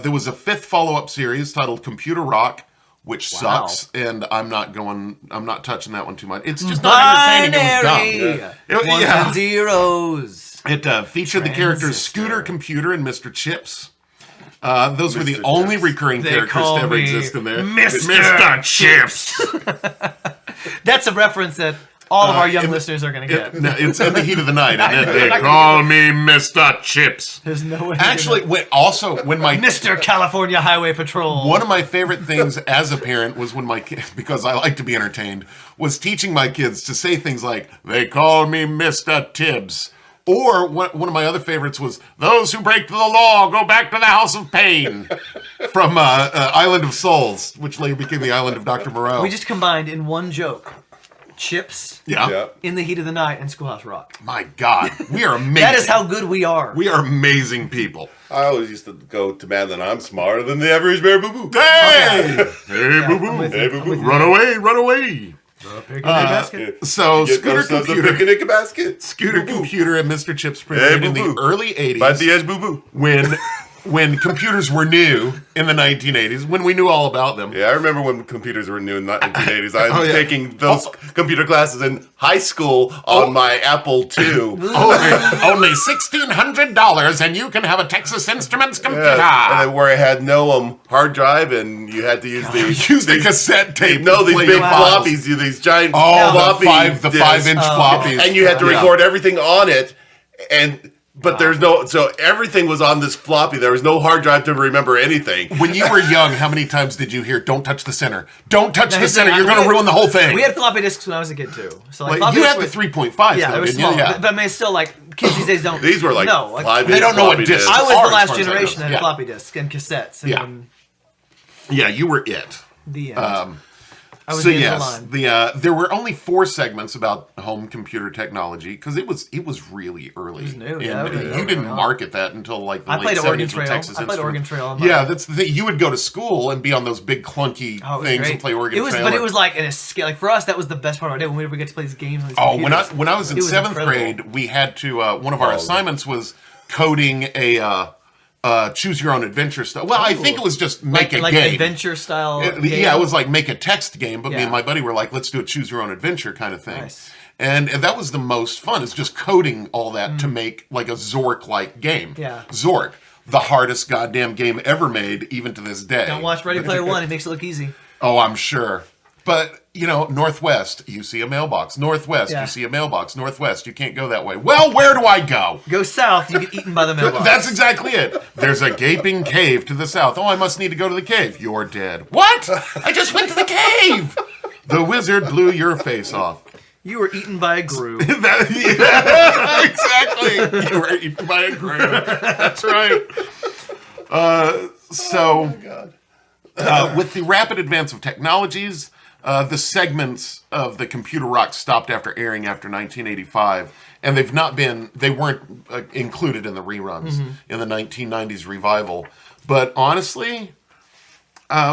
there was a fifth follow-up series titled Computer Rock, which sucks, and I'm not touching that one too much. It's just not entertaining. It was dumb. Ones Yeah. and zeros. It featured the characters Transistor. Scooter Computer and Mr. Chips. Those were the Mr. only Chips. recurring They characters call to ever me exist in there. Mr. Chips. That's a reference that all of our young listeners are going to get. No, it's in the heat of the night. And then they call me Mr. Chips. There's no way. Actually, when my Mr. California Highway Patrol. one of my favorite things as a parent was when my kids, because I like to be entertained, was teaching my kids to say things like, they call me Mr. Tibbs. Or one of my other favorites was, those who break the law go back to the House of Pain from Island of Souls, which later became the Island of Dr. Moreau. We just combined in one joke. Chips, Yeah. In the Heat of the Night, and Schoolhouse Rock. My God, we are amazing. That is how good we are. We are amazing people. I always used to go to Madeline. I'm smarter than the average bear. Boo boo. Hey, hey, boo boo, Hey, boo boo. run away, run away. Basket. So Scooter The Computer, picnic basket. Scooter Computer, and Mr. Chips premiered in the boo-boo. early '80s. By the edge, boo boo. when computers were new in the 1980s, when we knew all about them. Yeah, I remember when computers were new in the 1980s. I was yeah. taking those computer classes in high school on my Apple II. Only $1,600, and you can have a Texas Instruments computer. Yeah, and then where it had no hard drive, and you had to use Use the cassette tape. No, to these play big the files. floppies, these giant Oh, floppy the disks. 5-inch floppies. And you had to record everything on it, but there's no, so everything was on this floppy. There was no hard drive to remember anything. When you were young, how many times did you hear, don't touch the center? Don't touch the here's the center. thing, You're going to ruin the whole thing. We had floppy disks when I was a kid too. So like, Like, floppy you disks had the were- 3.5s, Yeah, though, it was didn't small. you? Yeah. But I mean, it's still like kids these days don't. These were like no, like, 5-inch they don't know what floppy discs disks. I was are, the as last far as I know. generation that had Yeah. floppy disks and cassettes. And Yeah. then Yeah, you were it. the end. I was So the end yes, of the line. there were only 4 segments about home computer technology because it was really early. It was new, And yeah, it was you new. didn't market that until like the I late played 70s Oregon with Trail. Texas I played Oregon Instruments. Trail. On my, Yeah, that's the thing. You would go to school and be on those big clunky Oh, it was things great. and play Oregon it was, Trail. But it was like an escape. Like for us, that was the best part of our day when we would get to play these games on these Oh, computers. when I was in It was 7th incredible. grade, we had to. One of our assignments was coding a choose your own adventure stuff. Well, I think it was just make a like game. adventure style. game. Yeah, it was like make a text game, but me Yeah. and my buddy were like, let's do a choose your own adventure kind of thing. Nice. And that was the most fun, is just coding all that to make like a Zork-like game. Mm. Yeah. Zork, the hardest goddamn game ever made, even to this day. Don't watch Ready Player One. It makes it look easy. Oh, I'm sure. But, Northwest, you see a mailbox. Northwest, Yeah. you see a mailbox. Northwest, you can't go that way. Well, where do I go? Go south, you get eaten by the mailbox. That's exactly it. There's a gaping cave to the south. Oh, I must need to go to the cave. You're dead. What? I just went to the cave. The wizard blew your face off. You were eaten by a grue. Exactly. You were eaten by a grue. That's right. With the rapid advance of technologies, the segments of the Computer Rock stopped after airing after 1985, and they weren't included in the reruns in the 1990s revival. But honestly,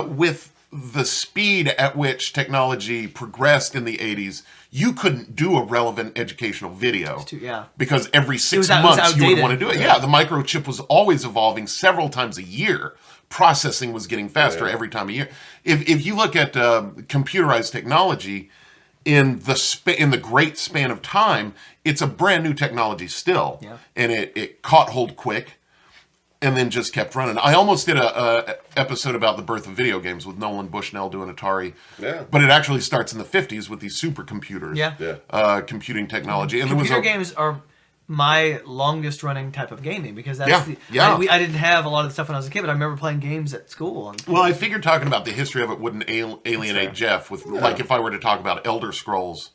with the speed at which technology progressed in the 80s, you couldn't do a relevant educational video. Yeah. Because every 6 it was months you would outdated. want to do it. Yeah, the microchip was always evolving several times a year. Processing was getting faster every time a year. If you look at computerized technology in the great span of time, it's a brand new technology still. Yeah. And it caught hold quick and then just kept running. I almost did a episode about the birth of video games with Nolan Bushnell doing Atari. Yeah. But it actually starts in the 50s with these supercomputers. Yeah. Computing technology. And Computer games are my longest running type of gaming because that's Yeah. I didn't have a lot of the stuff when I was a kid, but I remember playing games at school. Well, I figured talking about the history of it wouldn't alienate Jeff with like if I were to talk about Elder Scrolls.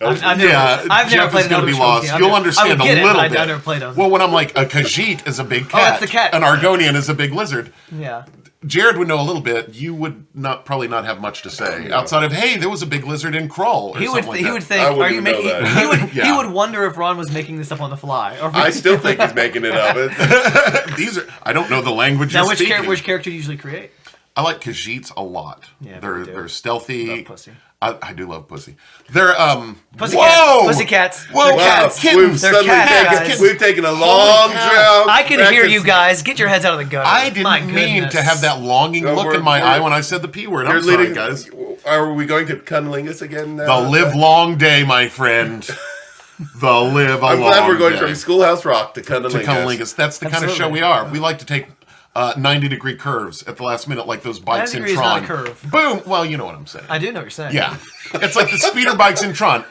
I've never Jeff played is an going to Elder be Scrolls lost. game. You'll I understand would a get it, little but bit. I've never played them. Well, when I'm like, a Khajiit is a big cat. that's the cat. An Argonian is a big lizard. Yeah. Jared would know a little bit. You would probably not have much to say outside of, hey, there was a big lizard in Krull. Or He would something like that. think, I wouldn't are you making? know that. He would wonder if Ron was making this up on the fly. Or if I still think he's making it up. I don't know the language now you're which speaking. which character do you usually create? I like Khajiits a lot. Yeah, they're stealthy. Love pussy. I do love pussy. They're Pussycats. Whoa! They're Wow, cats. we've They're suddenly cats, taken, guys. we've taken a long cow. drive. I can back hear to- you guys. Get your heads out of the gutter. I didn't My mean goodness. to have that longing No, look we're- in my we're- eye when I said the P word. You're I'm sorry, leading, guys. Are we going to cunnilingus again now? The live long day, my friend. The live a I'm long glad we're going day. from Schoolhouse Rock to cunnilingus. To cunnilingus. That's the kind of show Absolutely. we are. We like to take 90-degree curves at the last minute, like those bikes in 90 Tron. degrees not a curve. Boom! Well, you know what I'm saying. I do know what you're saying. Yeah. It's like the speeder bikes in Tron.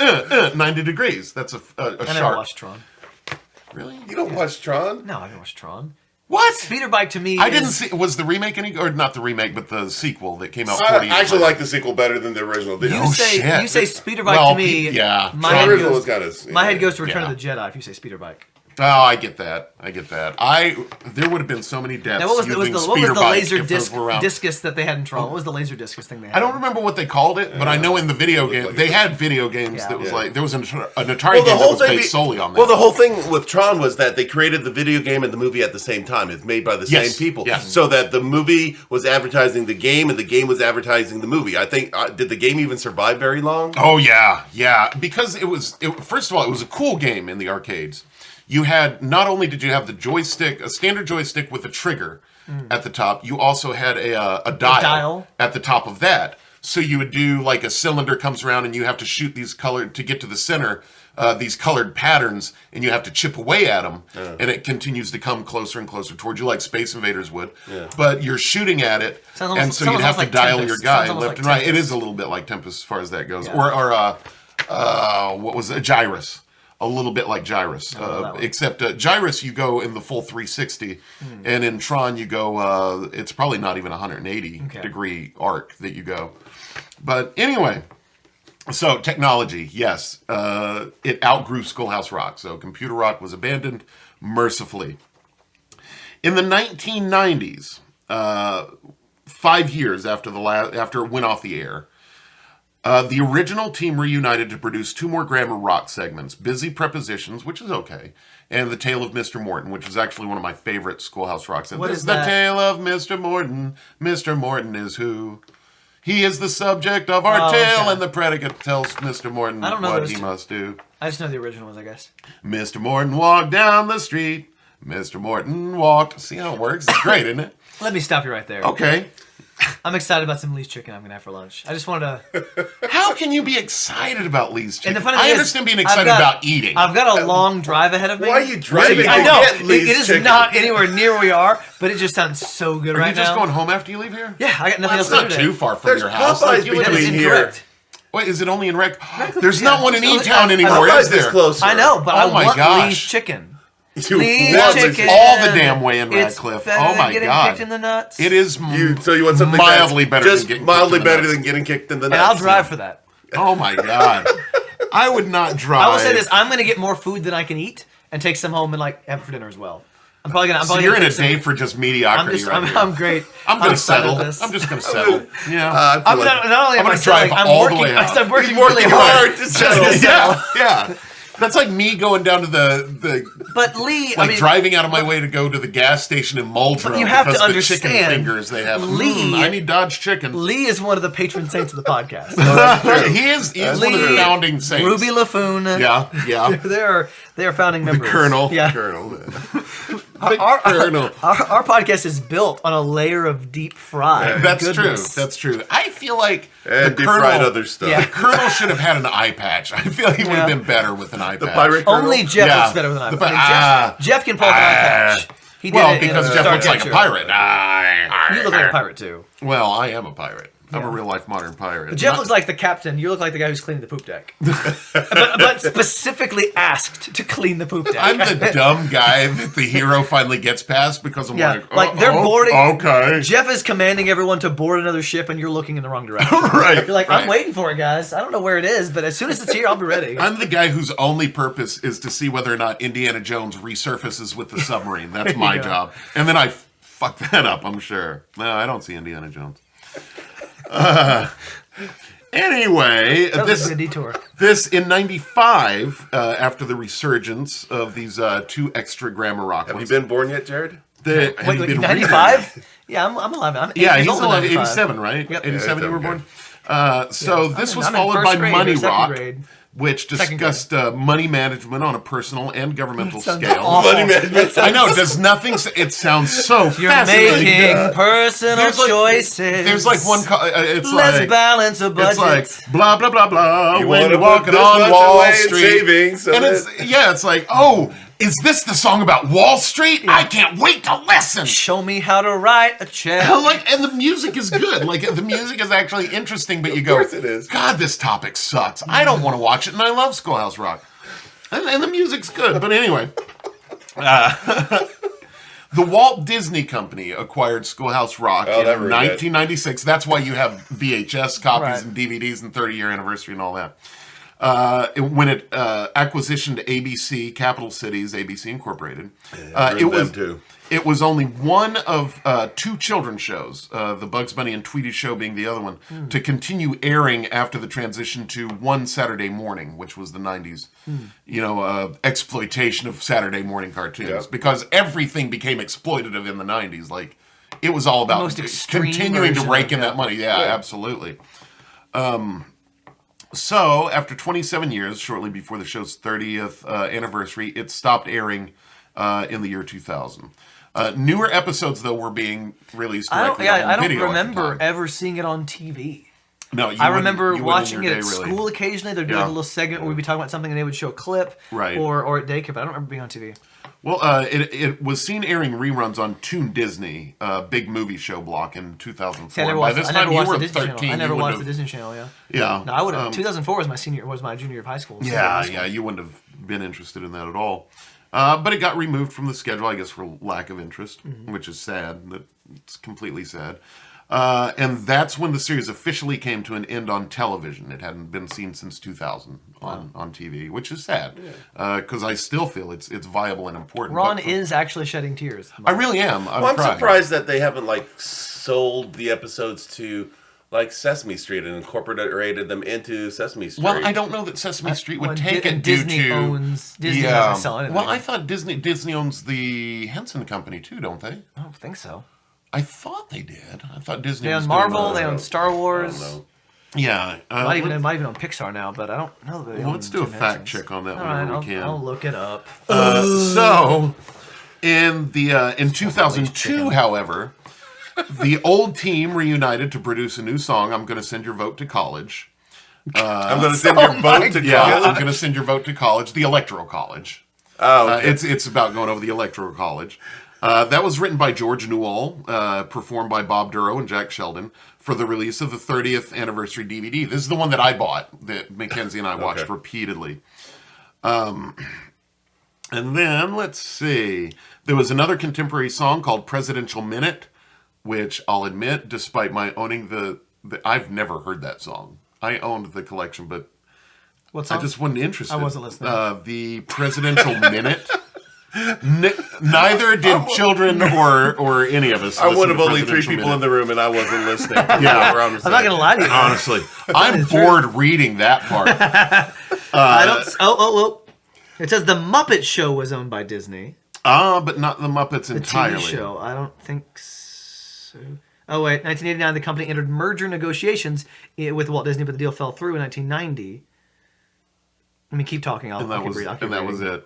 90 degrees. That's a I never shark. watched Tron. Really? You don't watch Tron? No, I haven't watched Tron. What? Speeder bike to me I didn't see. Was the remake any, or not the remake, but the sequel that came out 40 I years actually later? like the sequel better than the original. You say speeder bike Well, to me. yeah. My The head original goes, was kind of... my head goes to Return Yeah. of the Jedi if you say speeder bike. Oh, I get that. There would have been so many deaths. Now, what was using the speeder bike laser if those were around. discus that they had in Tron? What was the laser discus thing they had? I don't remember what they called it, but I know in the video game they had video games that was like there was an Atari game that was based solely on that. Well, the whole thing with Tron was that they created the video game and the movie at the same time. It's made by the same people, so that the movie was advertising the game and the game was advertising the movie. I think did the game even survive very long? Oh yeah, because first of all, it was a cool game in the arcades. You had, not only did you have the joystick, a standard joystick with a trigger at the top, you also had a dial at the top of that. So you would do like a cylinder comes around and you have to shoot these colored, to get to the center, these colored patterns, and you have to chip away at them, and it continues to come closer and closer towards you like Space Invaders would. Yeah. But you're shooting at it, and so you'd have to dial your guy left and right. It is a little bit like Tempest as far as that goes. Yeah. Or what was it? Gyrus. A little bit like Gyrus, except Gyrus you go in the full 360, and in Tron you go, it's probably not even 180 degree arc that you go. But anyway, so technology, yes, it outgrew Schoolhouse Rock, so Computer Rock was abandoned mercifully. In the 1990s, 5 years after it went off the air, the original team reunited to produce 2 more Grammar Rock segments, Busy Prepositions, which is okay, and The Tale of Mr. Morton, which is actually one of my favorite Schoolhouse Rock segments. What is The that? Tale of Mr. Morton. Mr. Morton is who? He is the subject of our tale, and the predicate tells Mr. Morton what he must do. I just know the original ones, I guess. Mr. Morton walked down the street. Mr. Morton walked. See how it works? It's great, isn't it? Let me stop you right there. Okay. I'm excited about some Lee's chicken I'm going to have for lunch. I just wanted to... How can you be excited about Lee's chicken? And the funny thing I understand being excited about eating. I've got a long drive ahead of me. Why are you driving? I know. Lee's It is chicken? not anywhere near where we are, but it just sounds so good right now. Are you just going home after you leave here? Yeah, I got nothing else That's to do not today. too far from There's your house. Popeyes You live That is between incorrect. Wait, is it only in There's not one in It's- E-Town anymore, Popeyes is there? is closer. I know, but Oh my I want gosh. Lee's chicken. You Lee's want That's chicken. all the damn way in It's Radcliffe. better Oh than my getting God. kicked in the nuts. It is So you want something mildly that's better just than getting mildly kicked in the better nuts. than getting kicked in the And nuts. I'll drive for that. Oh my God. I would not drive. I will say this: I'm going to get more food than I can eat, and take some home and like have it for dinner as well. I'm probably gonna. So you're in a day for just mediocrity right here. I'm great. I'm going to excited settle. with this. I'm just going to settle. Yeah. I feel Not only am I gonna drive settling, I'm all the working. way out. I'm working You're really working hard hard to just settle. to settle. Yeah. That's like me going down to the But Lee, like driving out of my way to go to the gas station in Muldrow you have to because the understand, chicken fingers they have. Lee- I need Dodge chicken. Lee is one of the patron saints of the podcast. He is one of the founding saints. Ruby LaFoon. Yeah. They are founding members. Colonel. Yeah. Colonel. Our Colonel. podcast is built on a layer of deep fried. That's goodness. true. That's true. I feel like And deep fried other stuff. Yeah. the Colonel should have had an eye patch. I feel like he would have been better with an eye patch. The pirate Colonel. Only Jeff Yeah. looks better with an eye The patch. Jeff can pull off an eye patch. He did Well, it in because Jeff Star looks like a Trek. pirate. You look like a pirate too. Well, I am a pirate. I'm a real life modern pirate. Jeff looks like the captain. You look like the guy who's cleaning the poop deck. but specifically asked to clean the poop deck. I'm the dumb guy that the hero finally gets past because I'm like, they're boarding. Okay. Jeff is commanding everyone to board another ship, and you're looking in the wrong direction. Right. You're like, right. I'm waiting for it, guys. I don't know where it is, but as soon as it's here, I'll be ready. I'm the guy whose only purpose is to see whether or not Indiana Jones resurfaces with the submarine. That's my go. job. And then I fuck that up, I'm sure. No, I don't see Indiana Jones. Anyway, That was a good detour. this in 95, after the resurgence of these 2 extra Grammar Rock Have you ones. been born yet, Jared? Have you Wait, been 95? Yeah, I'm 11. I'm 8 Yeah, years he's old in 11, 95. 87, right? Yep. 87 you were okay. born? So this was I'm in followed first by grade Money or second Rock, grade. which Second discussed money management on a personal and governmental Sounds scale. awful. Money management. I know, it does nothing. It sounds so You're fascinating. making personal There's like- choices. There's like one. It's Let's like balance a budget. it's like blah blah blah blah. You when wanna you're put walking this on much Wall away in Street, savings so and that- it's it's like is this the song about Wall Street? I can't wait to listen. Show me how to write a check. And the music is good. Like, the music is actually interesting, but you go, Of course it is. God, this topic sucks. I don't want to watch it, and I love Schoolhouse Rock. And the music's good. But anyway, the Walt Disney Company acquired Schoolhouse Rock in 1996. That's why you have VHS copies and DVDs and 30-year anniversary and all that. When it acquisition to ABC, Capital Cities, ABC Incorporated, it was only one of 2 children's shows, the Bugs Bunny and Tweety Show being the other one, to continue airing after the transition to one Saturday morning, which was the 90s, exploitation of Saturday morning cartoons, because everything became exploitative in the 90s. Like, it was all about continuing to rake in that money. Yeah, absolutely. So, after 27 years, shortly before the show's 30th anniversary, it stopped airing in the year 2000. Newer episodes, though, were being released directly on I don't video remember ever seeing it on TV. No, I remember watching it at school occasionally. They'd do like a little segment where we'd be talking about something and they would show a clip. Right. Or at daycare, but I don't remember being on TV. Well, it was seen airing reruns on Toon Disney, big movie show block in 2004. See, I never watched the Disney Channel. I never watched the Disney Channel, Yeah. No, I would have. 2004 was my junior year of high school. So yeah, you wouldn't have been interested in that at all. But it got removed from the schedule, I guess, for lack of interest, which is sad. It's completely sad. And that's when the series officially came to an end on television. It hadn't been seen since 2000 on TV, which is sad, because I still feel it's viable and important. Ron is actually shedding tears. I really am. I'm surprised that they haven't sold the episodes to Sesame Street and incorporated them into Sesame Street. Well, I don't know that Sesame Street would take it Disney due to owns Disney doesn't sell anything. Well, I thought Disney owns the Henson Company too, don't they? I don't think so. I thought they did. I thought Disney. They was own Marvel. They own Star Wars. I don't know. Yeah, might even own Pixar now, but I don't know. Well, let's do a fact check on that whenever we can. I'll look it up. So, in 2002, however, the old team reunited to produce a new song. I'm going to send your vote to college. I'm going to send your vote to college. Yeah, I'm going to send your vote to college. The Electoral College. Oh, okay. It's about going over the Electoral College. That was written by George Newell, performed by Bob Duro and Jack Sheldon for the release of the 30th anniversary DVD. This is the one that I bought, that Mackenzie and I watched repeatedly. And then, let's see. There was another contemporary song called Presidential Minute, which I'll admit, despite my owning the I've never heard that song. I owned the collection, but what song? I just wasn't interested. I wasn't listening. The Presidential Minute. Neither did children or any of us. I would have only 3 people in the room, and I wasn't listening. I'm not going to lie to you. Honestly, I'm bored reading that part. I don't. Oh! It says the Muppet Show was owned by Disney. But not the Muppets entirely. The TV show, I don't think so. Oh wait, 1989, the company entered merger negotiations with Walt Disney, but the deal fell through in 1990. Let me keep talking. And that was it.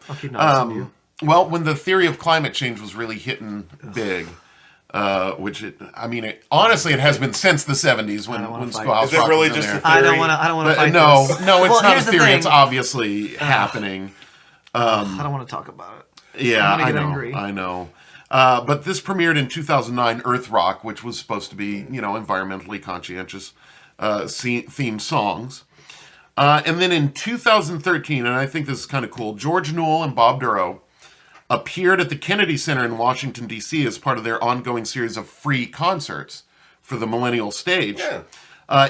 I'll keep noticing you. Well, when the theory of climate change was really hitting big, honestly, it has been since the 70s when Schoolhouse Rock really was in just there. a theory? I don't want to fight No, this. no, it's Well, not a here's the theory. thing. It's obviously happening. I don't want to talk about it. Yeah, I'm gonna I get know. angry. I know. But this premiered in 2009, Earth Rock, which was supposed to be, environmentally conscientious theme songs. And then in 2013, and I think this is kind of cool, George Newell and Bob Duro appeared at the Kennedy Center in Washington, D.C. as part of their ongoing series of free concerts for the Millennial Stage. Yeah.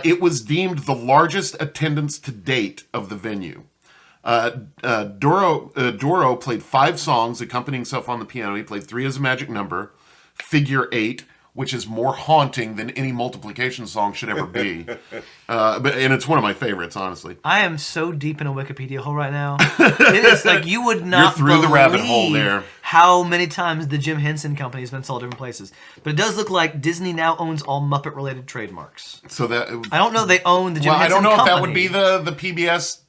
It was deemed the largest attendance to date of the venue. Duro played 5 songs, accompanying himself on the piano. He played 3 as a magic number, Figure 8, which is more haunting than any multiplication song should ever be. And it's one of my favorites, honestly. I am so deep in a Wikipedia hole right now. It is like you would not You're through the rabbit hole there. How many times the Jim Henson Company has been sold different places. But it does look like Disney now owns all Muppet-related trademarks. So that I don't know they own the Jim Henson Company. I don't know if that would be the PBS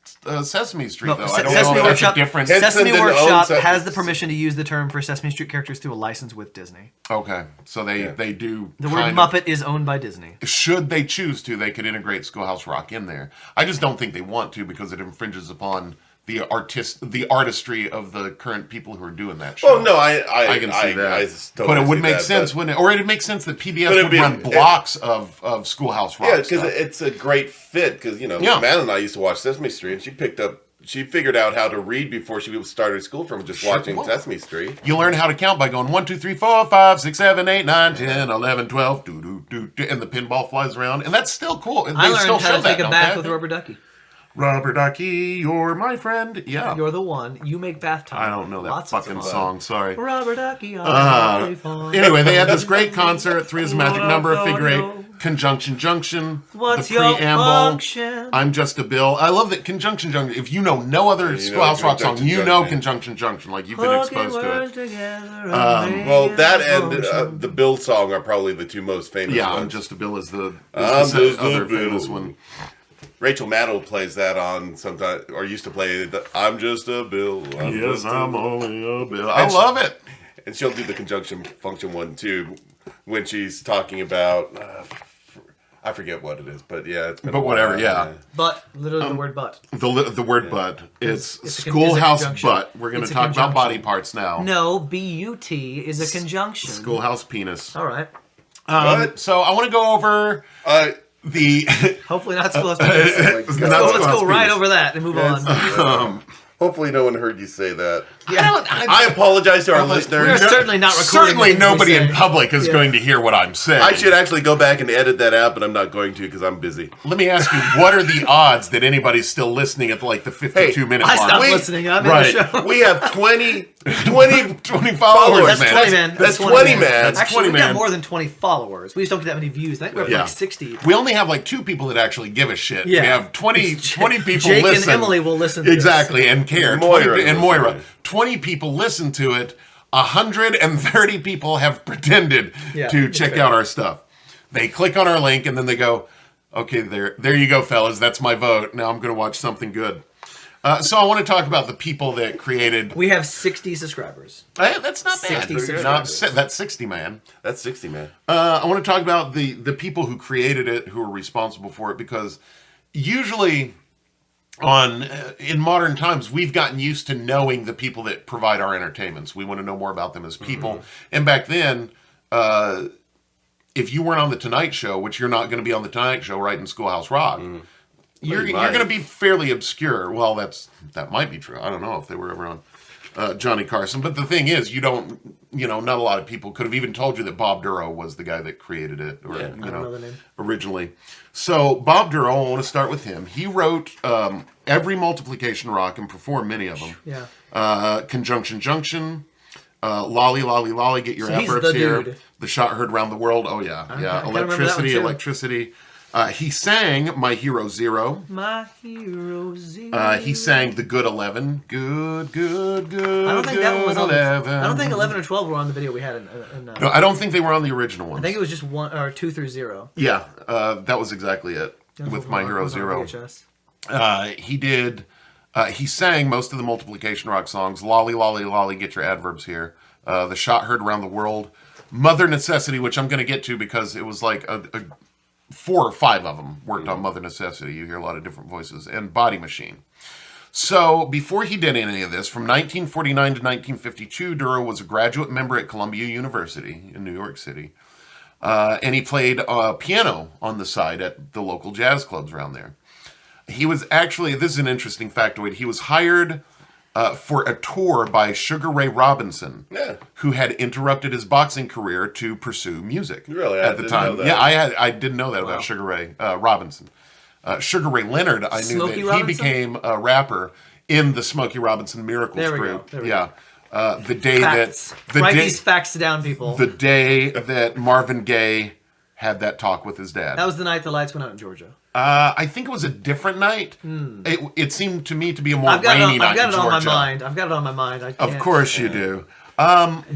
Sesame Street, though. I don't Sesame know if Workshop, that's a difference. Sesame didn't own Workshop Sesame has the permission to use the term for Sesame Street characters through a license with Disney. Okay, so they do. The word Muppet is owned by Disney. Should they choose to, they could integrate Schoolhouse Rock in there. I just don't think they want to because it infringes upon the artistry of the current people who are doing that show. Oh no, I can see that. I totally but it would see make that, sense, wouldn't it? Or it'd make sense that PBS would run blocks of Schoolhouse Rock. Yeah, because it's a great fit. Because Madeline and I used to watch Sesame Street, and she figured out how to read before she started school from just watching Sesame Street. You learn how to count by going 1, 2, 3, 4, 5, 6, 7, 8, 9, 10, 11, 12, and the pinball flies around, and that's still cool. I learned how to take a bath with Rubber Ducky. Rubber Ducky, you're my friend. Yeah. You're the one. You make bath time. I don't know that Lots fucking song. Sorry. Rubber Ducky. Anyway, they had this great concert. 3 is a magic number. Figure 8. Conjunction Junction. What's the your preamble. function? I'm just a bill. I love that Conjunction Junction. If you know no other Schoolhouse Rock song, you know Conjunction Junction. Like you've been exposed to it. Well, that and the Bill song are probably the two most famous ones. I'm just a bill is the other famous one. Rachel Maddow plays that on sometimes, or used to play I'm just a bill. I'm only a bill. I love it. And she'll do the conjunction function one too when she's talking about, I forget what it is, but yeah. It's but whatever, yeah. But, literally the word but. The word but. It's Schoolhouse butt. We're going to talk about body parts now. No, B-U-T is a conjunction. Schoolhouse penis. All right. So I want to go over... Hopefully not Schoolhouse penis. Let's go right over that and move on. Hopefully no one heard you say that. Yeah. I apologize to our listeners. We're certainly not recording. Certainly nobody in public is going to hear what I'm saying. I should actually go back and edit that out, but I'm not going to because I'm busy. Let me ask you, what are the odds that anybody's still listening at like the 52-minute mark? I stopped listening. I'm in the show. We have 20 followers, That's 20, man. That's 20, man. Actually, we've got more than 20 followers. We just don't get that many views. I think we're up like 60. We only have like 2 people that actually give a shit. Yeah. We have 20 people Jake listen. and Emily will listen to exactly, this. and care. Moira. 20 people listen to it. 130 people have pretended to check out our stuff. They click on our link and then they go, okay, there you go, fellas. That's my vote. Now I'm going to watch something good. So I want to talk about the people that created... We have 60 subscribers. That's not bad. 60 subscribers. That's 60, man. That's 60, man. I want to talk about the people who created it, who are responsible for it, because usually... in modern times, we've gotten used to knowing the people that provide our entertainments. We want to know more about them as people. And back then, if you weren't on the Tonight Show, which you're not going to be on the Tonight Show, right, in Schoolhouse Rock, you're going to be fairly obscure. Well, that might be true. I don't know if they were ever on Johnny Carson. But the thing is, not a lot of people could have even told you that Bob Duro was the guy that created it, or I don't know the name. Originally. So Bob Duro, I want to start with him. He wrote every multiplication rock and performed many of them. Yeah. Conjunction Junction, Lolly Lolly Lolly, get your adverbs here. Dude. The Shot Heard Round the World. Oh yeah, yeah. Electricity. He sang My Hero Zero. My Hero Zero. He sang The Good 11. Good. I don't think that one was on 11. I don't think 11 or 12 were on the video we had in No, I don't think they were on the original one. I think it was just 1 or 2 through 0. Yeah, that was exactly it with My Hero Zero. He did. He sang most of the multiplication rock songs. Lolly Lolly Lolly, get your adverbs here. The Shot Heard Around the World. Mother Necessity, which I'm going to get to because it was like a 4 or 5 of them worked on Mother Necessity. You hear a lot of different voices. And Body Machine. So before he did any of this, from 1949 to 1952, Duro was a graduate member at Columbia University in New York City. And he played piano on the side at the local jazz clubs around there. He was actually, this is an interesting factoid, he was hired for a tour by Sugar Ray Robinson, who had interrupted his boxing career to pursue music. Really? At the time. Yeah, I didn't know that about Sugar Ray Robinson. Sugar Ray Leonard, I knew that he became a rapper in the Smokey Robinson Miracles group. There we go. The day facts. Write these facts down, people. The day that Marvin Gaye had that talk with his dad. That was the night the lights went out in Georgia. I think it was a different night. It seemed to me to be a more rainy night in Georgia. I've got it on my mind. Of course you do.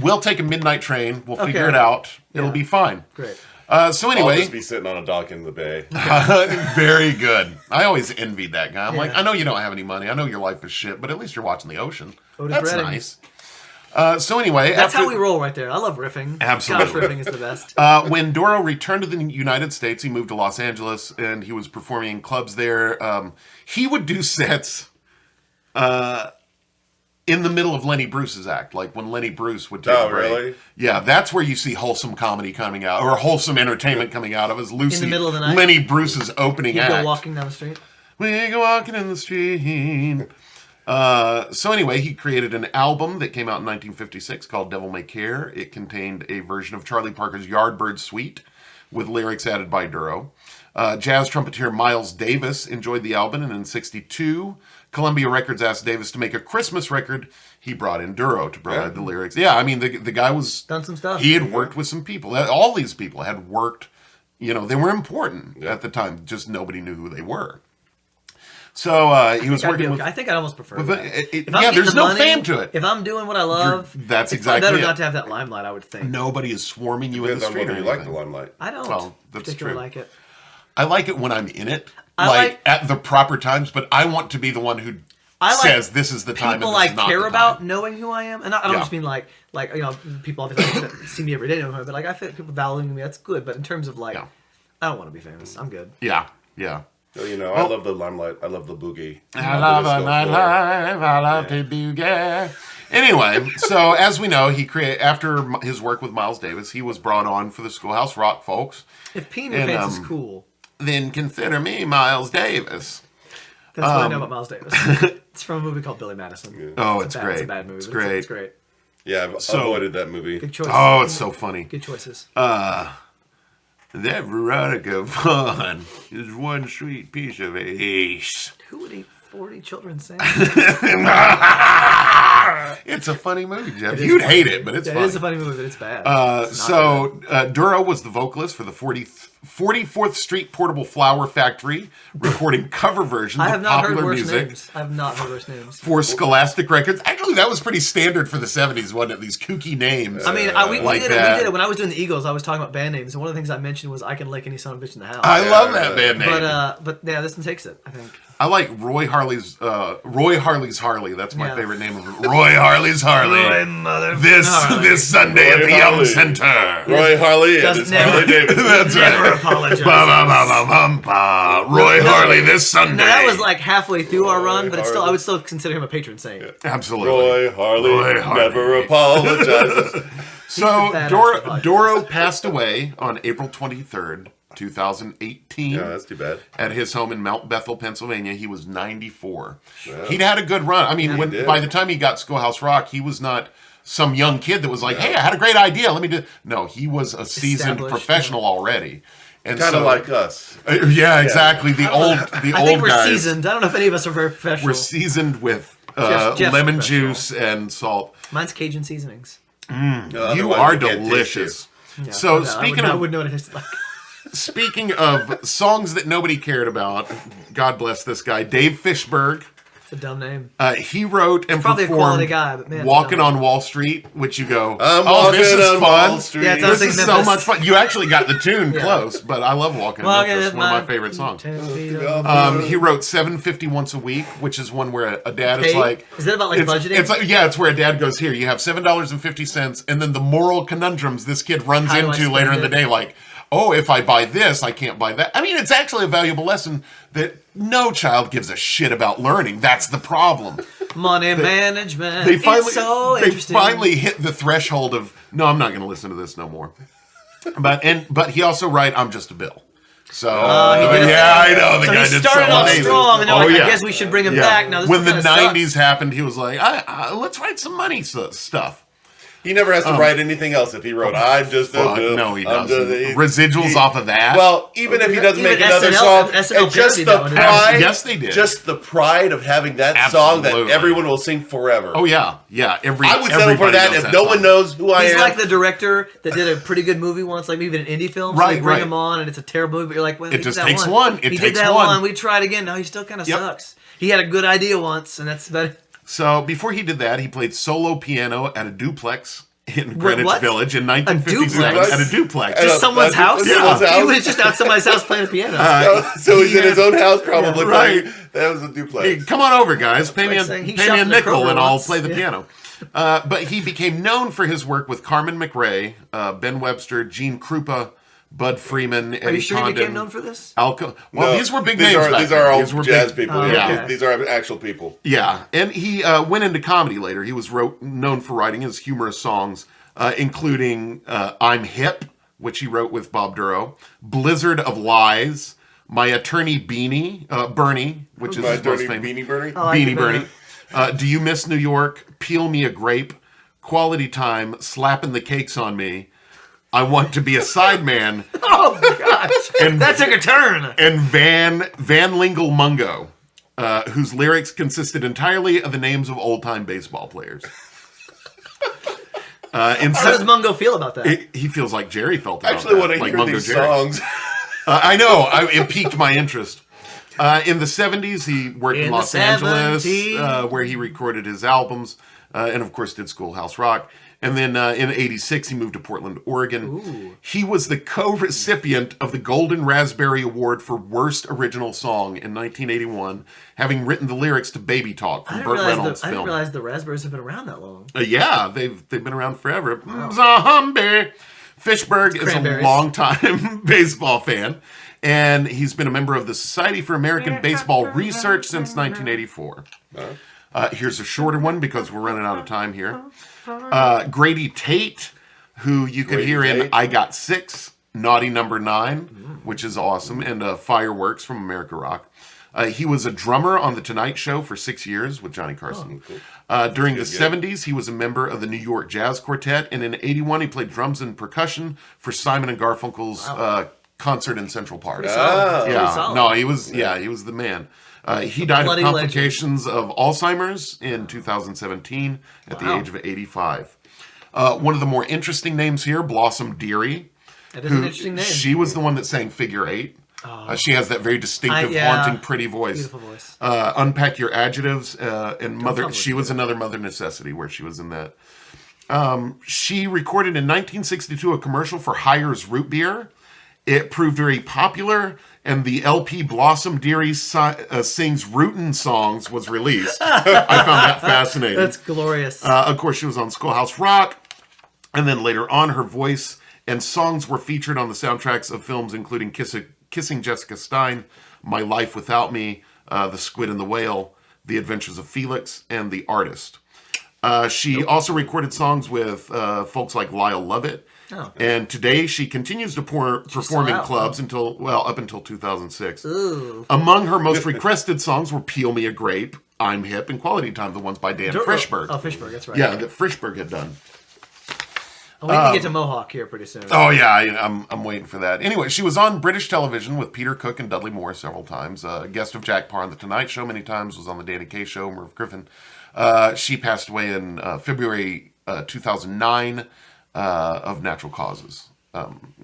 We'll take a midnight train. We'll figure it out. It'll be fine. Great. So anyway, I'll just be sitting on a dock in the bay. Very good. I always envied that guy. I'm like, I know you don't have any money. I know your life is shit, but at least you're watching the ocean. That's nice. So anyway, that's how we roll right there. I love riffing. Absolutely. Gosh, riffing is the best. When Duro returned to the United States, he moved to Los Angeles and he was performing in clubs there. He would do sets in the middle of Lenny Bruce's act, like when Lenny Bruce would take a break. Really? Yeah, that's where you see wholesome comedy coming out, or wholesome entertainment coming out of, is Lucy, In the middle of the night? Lenny Bruce's opening You act. go walking down the street. We go walking in the street. So anyway, he created an album that came out in 1956 called Devil May Care. It contained a version of Charlie Parker's Yardbird Suite with lyrics added by Duro. Jazz trumpeter Miles Davis enjoyed the album, and in 1962, Columbia Records asked Davis to make a Christmas record. He brought in Duro to provide the lyrics. Yeah, I mean, the guy was... Done some stuff. He had worked with some people. All these people had worked, they were important at the time. Just nobody knew who they were. So he was working with... I think I'd almost prefer that. There's no fame to it. If I'm doing what I love, that's it's exactly better it. not to have that limelight, I would think. Nobody is swarming you in the Depends on street or whether you anything. like the limelight. I don't Well, that's particularly true. like it. I like it when I'm in it, I like at the proper times, but I want to be the one who says this is the time. People and this I is not care the about time. knowing who I am, and I don't Yeah. just mean like people obviously that see me every day know who I am, but like I feel like people valuing me. That's good, but in terms of I don't want to be famous. I'm good. Yeah. So, I love the limelight. I love the boogie. I love my life. I love to boogie. Anyway, so as we know, after his work with Miles Davis, he was brought on for the Schoolhouse Rock folks. If peeing your pants is cool, then consider me Miles Davis. that's what I know about Miles Davis. It's from a movie called Billy Madison. Yeah. Oh, it's great. It's a bad movie. It's but great. It's great. Yeah, I've avoided that movie. Good choices. Oh, it's so funny. Good choices. That Veronica Vaughn is one sweet piece of ace. Who would eat 40 children's sandwiches? It's a funny movie, Jeff. You'd hate it, but it's It funny. is a funny movie, but it's bad. It's not Duro was the vocalist for the 44th Street Portable Flower Factory, recording cover versions I have of not heard popular worse music names. I have not heard worse names. for Scholastic Records. Actually, that was pretty standard for the 70s, wasn't it? These kooky names. I mean, we like did it. that. We did it when I was doing the Eagles. I was talking about band names, and one of the things I mentioned was "I Can Lick Any Son of a Bitch in the House." I love that band name. But yeah, this one takes it. I think. I like Roy Harley's Harley. That's my Yeah. favorite name of it. Roy Harley's Harley. Roy mother. This Sunday at Roy the Young Harley. Center. Roy Harley and Does his never- Harley Davidson. That's Never right. apologize. Roy Harley this Sunday. Now that was like halfway through our run, but it's still, Harley. I would still consider him a patron saint. Absolutely. Roy Harley never apologizes. So He's the badass of the Doro passed away on April 23rd, 2018. Yeah, that's too bad. At his home in Mount Bethel, Pennsylvania. He was 94. Wow. He'd had a good run. I mean, did. by the time he got Schoolhouse Rock, he was not some young kid that was like, hey, I had a great idea. Let me do... No, he was a seasoned Established, professional already. And Kind of like us. Yeah, exactly. The old I think we're guys. seasoned. I don't know if any of us are very professional. We're seasoned with Jeff's lemon professional. juice and salt. Mine's Cajun seasonings. You are delicious. Yeah, So I speaking I of would know what it tasted like. speaking of songs that nobody cared about, God bless this guy, Dave Fishberg. It's a dumb name. He wrote and probably a performed quality guy, but man, it's "Walking dumb. on Wall Street," which you go, I'm "Oh, this walking is on fun! Wall Street. Yeah, it's This like is so Memphis. much fun!" You actually got the tune Yeah. close, but I love "Walking in Walking Memphis." is One of my favorite songs. 10 feet over. He wrote "750 Once a Week," which is one where a dad is Paid? like, Is that about, like, it's, budgeting? It's like, yeah, it's where a dad goes, "Here, you have $7.50," and then the moral conundrums this kid runs How do I into later in spend the it? day, like, "Oh, if I buy this, I can't buy that." I mean, it's actually a valuable lesson that no child gives a shit about learning. That's the problem. Money management. They finally, it's so they interesting. finally hit the threshold of, no, I'm not going to listen to this no more. But he also wrote, "I'm just a bill." So he did it. yeah, I know the So guy he did started so off amazing. strong, and they're Oh, like, yeah. I guess we should bring him Yeah. back. Now, this when the kinda sucks. 90s happened, he was like, let's write some money stuff. He never has to write anything else if he wrote, I'm just a Fuck, bill. no, he I'm doesn't. just a-" Residuals off of that? Well, even if he doesn't Even make another SNL song, SNL it's just parodied the that one. pride. Yes, they did. Just the pride of having that song that Absolutely. everyone will sing forever. oh, yeah. I would settle for everybody that knows if no one song. knows who I He's am. like the director that did a pretty good movie once, like maybe an indie film. So Right, they bring right. him on, and it's a terrible movie. But you're like, well, It he just did that takes one. one. It he takes did that one. one. We tried again. No, he still kind of Yep. sucks. He had a good idea once, and that's better. So before he did that, he played solo piano at a duplex in Greenwich what? Village in 1957. duplex? At a duplex. Just someone's house? someone's He house. was just out somebody's house playing a piano. So he's in his own house, probably. Yeah, right. playing. That was a Hey, duplex. come on over, guys. Pay me like saying he a shopped in nickel Kroger and I'll once. play the Yeah. piano. But he became known for his work with Carmen McRae, Ben Webster, Gene Krupa, Bud Freeman, Eddie Are you sure he became Condon, known for this? Well, No, these were big these names. These are all were jazz big, people. okay. These are actual people. Yeah, and he went into comedy later. He was known for writing his humorous songs, including "I'm Hip," which he wrote with Bob Duro, "Blizzard of Lies," "My Attorney Bernie," which is his most famous. Beanie Bernie? Beanie Bernie. "Do You Miss New York?" "Peel Me a Grape," "Quality Time," "Slapping the Cakes on Me," "I Want to Be a Sideman," Oh gosh, And- that took a turn. and Van Lingle Mungo, whose lyrics consisted entirely of the names of old-time baseball players. How does Mungo feel about that? He feels like Jerry felt I about actually that, want to like hear Mungo these Jerry. songs. I know. It piqued my interest. In the 70s, he worked in In Los the Angeles, 70s. where he recorded his albums, and of course did Schoolhouse Rock. And then in '86, he moved to Portland, Oregon. Ooh. He was the co-recipient of the Golden Raspberry Award for Worst Original Song in 1981, having written the lyrics to Baby Talk from Burt Reynolds' I didn't film. realize the Raspberries have been around that long. Yeah, they've been around forever. Zombie. Fishberg is a Cranberries. longtime baseball fan, and he's been a member of the Society for American Baseball Research since 1984. Here's a shorter one because we're running out of time here. Grady Tate, who you could Grady hear in Tate. I Got Six, Naughty Number 9, which is awesome, and Fireworks from America Rock. He was a drummer on The Tonight Show for 6 years with Johnny Carson. During the 70s, he was a member of the New York Jazz Quartet, and in '81, he played drums and percussion for Simon and Garfunkel's concert in Central Park. Solid. Yeah, Solid. no, he was the man. He died of bloody complications of Alzheimer's in 2017 at the age of 85. One of the more interesting names here, Blossom Dearie. That is an interesting name. She was the one that sang Figure Eight. She has that very distinctive, haunting, pretty voice. Beautiful voice. Unpack Your Adjectives and Mother. publish She was another Mother Necessity where she was in that. She recorded in 1962 a commercial for Hires Root Beer. It proved very popular, and the LP Blossom Dearie Sings Rootin' Songs was released. I found that fascinating. That's glorious. Of course, she was on Schoolhouse Rock, and then later on, her voice and songs were featured on the soundtracks of films including Kissing Jessica Stein, My Life Without Me, The Squid and the Whale, The Adventures of Felix, and The Artist. She also recorded songs with folks like Lyle Lovett. Oh. And today she continues to perform in out, clubs up until 2006. Ooh. Among her most requested songs were Peel Me a Grape, I'm Hip, and Quality Time, the ones by Dan Frischberg. Oh, Frischberg, that's right. Yeah, that Frischberg had done. Oh, we can get to Mohawk here pretty soon. Oh yeah, I'm waiting for that. Anyway, she was on British television with Peter Cook and Dudley Moore several times. Guest of Jack Parr on The Tonight Show many times. Was on The Danny Kaye Show. Merv Griffin. She passed away in February 2009 of natural causes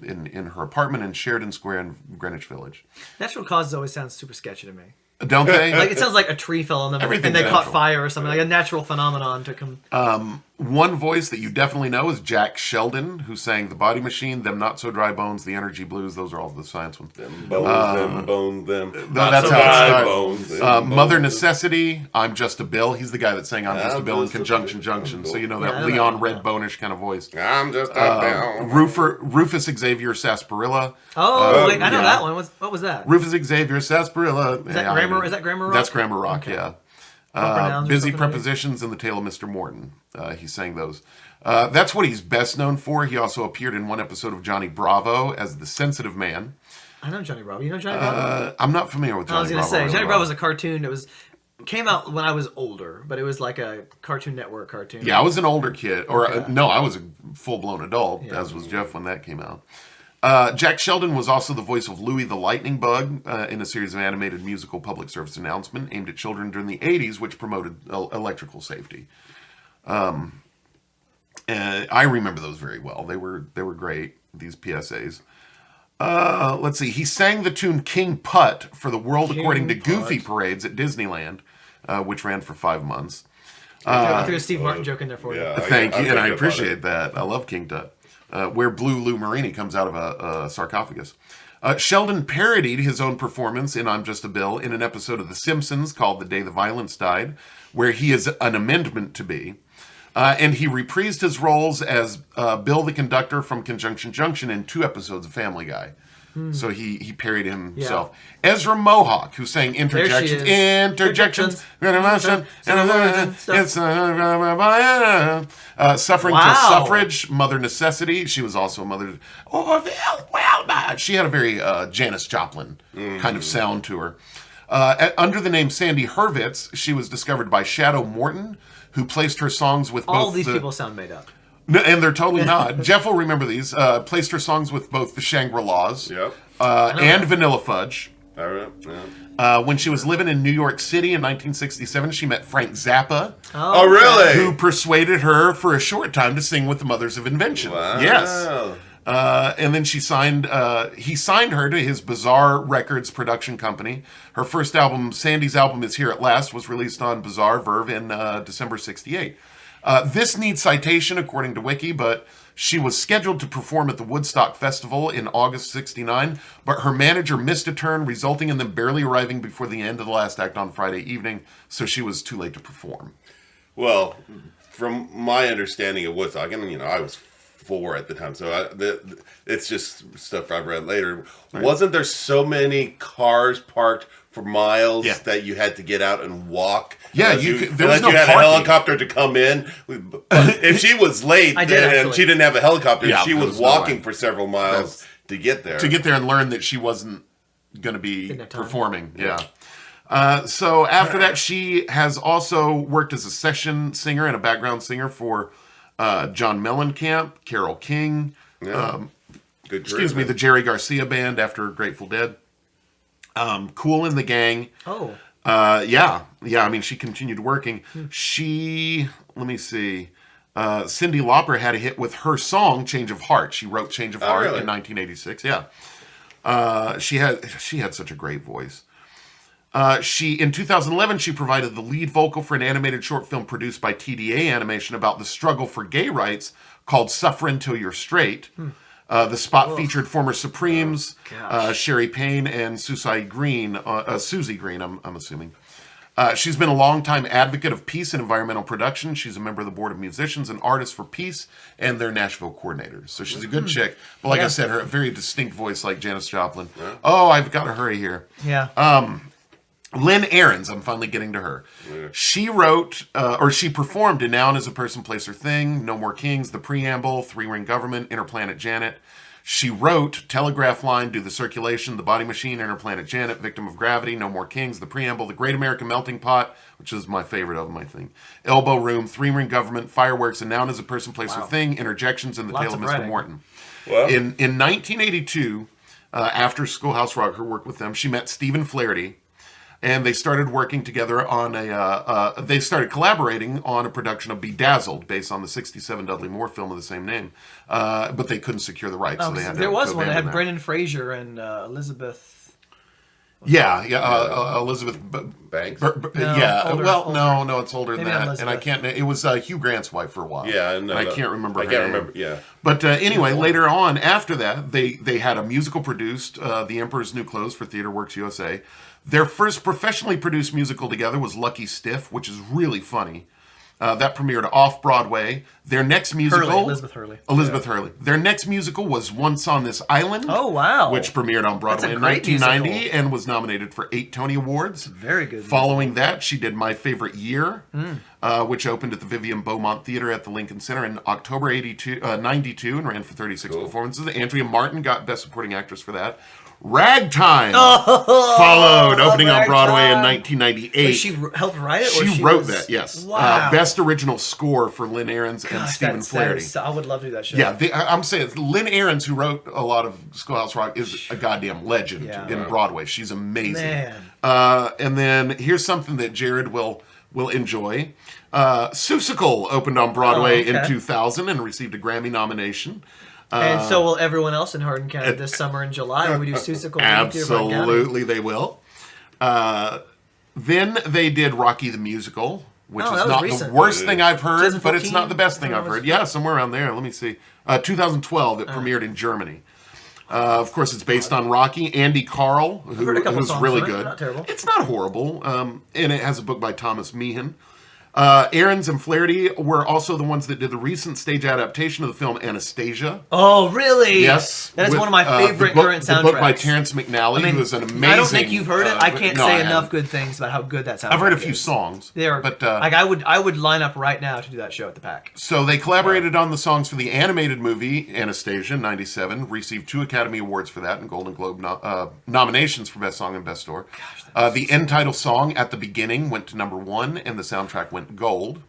in her apartment in Sheridan Square in Greenwich Village. Natural causes always sounds super sketchy to me. Don't they? Like it sounds like a tree fell on them and Everything's they caught natural. fire or something. Like a natural phenomenon to come. One voice that you definitely know is Jack Sheldon, who sang The Body Machine, Them Not So Dry Bones, The Energy Blues. Those are all the science ones. Them bones, them. That's so how it dry started. bones, them Mother bones. Necessity, I'm Just a Bill. He's the guy that sang I'm Just a Bill in Conjunction Junction. So you know Yeah, I that know Leon that. Redbone-ish kind of voice. I'm just a bell. Rufus Xavier Sarsaparilla. Oh, wait, I know yeah. that one. What was that? Rufus Xavier Sarsaparilla. Is that Grammar Rock? That's Grammar Rock, yeah. Pronouns or Busy something Prepositions and The Tale of Mr. Morton. He sang those. That's what he's best known for. He also appeared in one episode of Johnny Bravo as the Sensitive Man. I know Johnny Bravo. You know Johnny Bravo? I'm not familiar with Johnny I was going to Bravo. say, really Johnny well. Bravo was a cartoon. Came out when I was older, but it was like a Cartoon Network cartoon. Yeah, I was an older kid. Or, Okay. no, I was a full-blown adult, Yeah. as was Jeff when that came out. Jack Sheldon was also the voice of Louie the Lightning Bug in a series of animated musical public service announcement aimed at children during the 80s, which promoted electrical safety. And I remember those very well. They were great, these PSAs. Let's see. He sang the tune King Putt for the World According to Goofy parades at Disneyland, which ran for 5 months. I threw a Steve Martin joke in there for you. Yeah, Thank you, and picked I up on appreciate it. that. I love King Tut, where Blue Lou Marini comes out of a sarcophagus. Sheldon parodied his own performance in I'm Just a Bill in an episode of The Simpsons called The Day the Violence Died, where he is an amendment to be. And he reprised his roles as Bill the conductor from Conjunction Junction in 2 episodes of Family Guy. So he parodied himself. Yeah. Ezra Mohawk, who sang Interjections. Suffering to Suffrage, Mother Necessity. She was also a mother. She had a very Janis Joplin kind of sound to her. Under the name Sandy Hurwitz, she was discovered by Shadow Morton, who placed her songs with both. All these people sound made up. No, and they're totally not. Jeff will remember these. Placed her songs with both the Shangri-Las and Vanilla Fudge. When she was living in New York City in 1967, she met Frank Zappa. Oh, really? Who persuaded her for a short time to sing with the Mothers of Invention. Wow. Yes. And then he signed her to his Bizarre Records production company. Her first album, Sandy's album Is Here at Last, was released on Bizarre Verve in December 1968. This needs citation according to Wiki, but she was scheduled to perform at the Woodstock Festival in August 1969, but her manager missed a turn, resulting in them barely arriving before the end of the last act on Friday evening, so she was too late to perform. Well, from my understanding of Woodstock, and I was 4 at the time, so it's just stuff I've read later. Right. Wasn't there so many cars parked for miles that you had to get out and walk? Yeah, there was no you had parking. a helicopter to come in. If she was late and she didn't have a helicopter, she was walking for several miles to get there. To get there and learn that she wasn't going to be performing. Yeah. So after that, she has also worked as a session singer and a background singer for John Mellencamp, Carole King, the Jerry Garcia Band after Grateful Dead, Kool and the Gang. Oh. I mean, she continued working. Let me see. Cyndi Lauper had a hit with her song "Change of Heart." She wrote "Change of Heart" in 1986. Yeah. She had such a great voice. In 2011, she provided the lead vocal for an animated short film produced by TDA Animation about the struggle for gay rights called "Sufferin' Till You're Straight." The spot featured former Supremes, Sherry Payne, and Susie Green, I'm assuming. She's been a longtime advocate of peace and environmental production. She's a member of the Board of Musicians and Artists for Peace and their Nashville coordinators. So she's a good chick. But like I said, her very distinct voice like Janis Joplin. Yeah. Oh, I've got to hurry here. Yeah. Lynn Ahrens, I'm finally getting to her. Yeah. She wrote, she performed in Noun as a Person, Place, or Thing, No More Kings, The Preamble, Three Ring Government, Interplanet Janet. She wrote Telegraph Line, Do the Circulation, The Body Machine, Interplanet Janet, Victim of Gravity, No More Kings, The Preamble, The Great American Melting Pot, which is my favorite of them, I think. Elbow Room, Three Ring Government, Fireworks, and Noun as a Person, Place, or Thing, Interjections, and The Tale of Mr. Morton. Wow. In 1982, after Schoolhouse Rock, her work with them, she met Stephen Flaherty, and they started working together on they started collaborating on a production of Bedazzled, based on the 1967 Dudley Moore film of the same name. But they couldn't secure the rights, so they had to. There was one that had Brendan Fraser and Elizabeth. Elizabeth Banks. Older, no, it's older than that. Elizabeth. And I can't. It was Hugh Grant's wife for a while. Yeah, I can't remember. I can't remember. Yeah. But anyway, later on, after that, they had a musical produced, The Emperor's New Clothes, for Theater Works USA. Their first professionally produced musical together was Lucky Stiff, which is really funny. That premiered off-Broadway. Their next musical... Elizabeth Hurley. Their next musical was Once on This Island. Oh, wow. Which premiered on Broadway in 1990 musical. And was nominated for 8 Tony Awards. Very good. Following that, she did My Favorite Year, which opened at the Vivian Beaumont Theater at the Lincoln Center in October 92 and ran for 36 performances. Andrea Martin got Best Supporting Actress for that. Ragtime followed, opening on Broadway in 1998. She helped write it? She wrote that, yes. Wow. Best Original Score for Lynn Ahrens and Stephen Flaherty. I would love to do that show. Yeah, I'm saying Lynn Ahrens, who wrote a lot of Schoolhouse Rock, is a goddamn legend in Broadway. She's amazing. Man. And then here's something that Jared will enjoy. Seussical opened on Broadway in 2000 and received a Grammy nomination. And so will everyone else in Hardin County this summer in July when we do Seussical. Absolutely, they will. Then they did Rocky the Musical, which is not the worst thing I've heard, but it's not the best thing I've heard. Yeah, somewhere around there. Let me see. 2012, it premiered in Germany. Of course, it's based on Rocky. Andy Carl, who's really good. Not terrible. It's not horrible. And it has a book by Thomas Meehan. Ahrens and Flaherty were also the ones that did the recent stage adaptation of the film Anastasia. Oh, really? Yes. That is with, one of my favorite current soundtracks. The book by Terrence McNally, who is an amazing... I don't think you've heard it. I can't say enough haven't. good things about how good that soundtrack is. I've heard a few songs. But I would line up right now to do that show at the Pack. So they collaborated on the songs for the animated movie Anastasia in '97, received 2 Academy Awards for that and Golden Globe nominations for Best Song and Best Score. The end title song at the beginning went to #1 and the soundtrack went gold.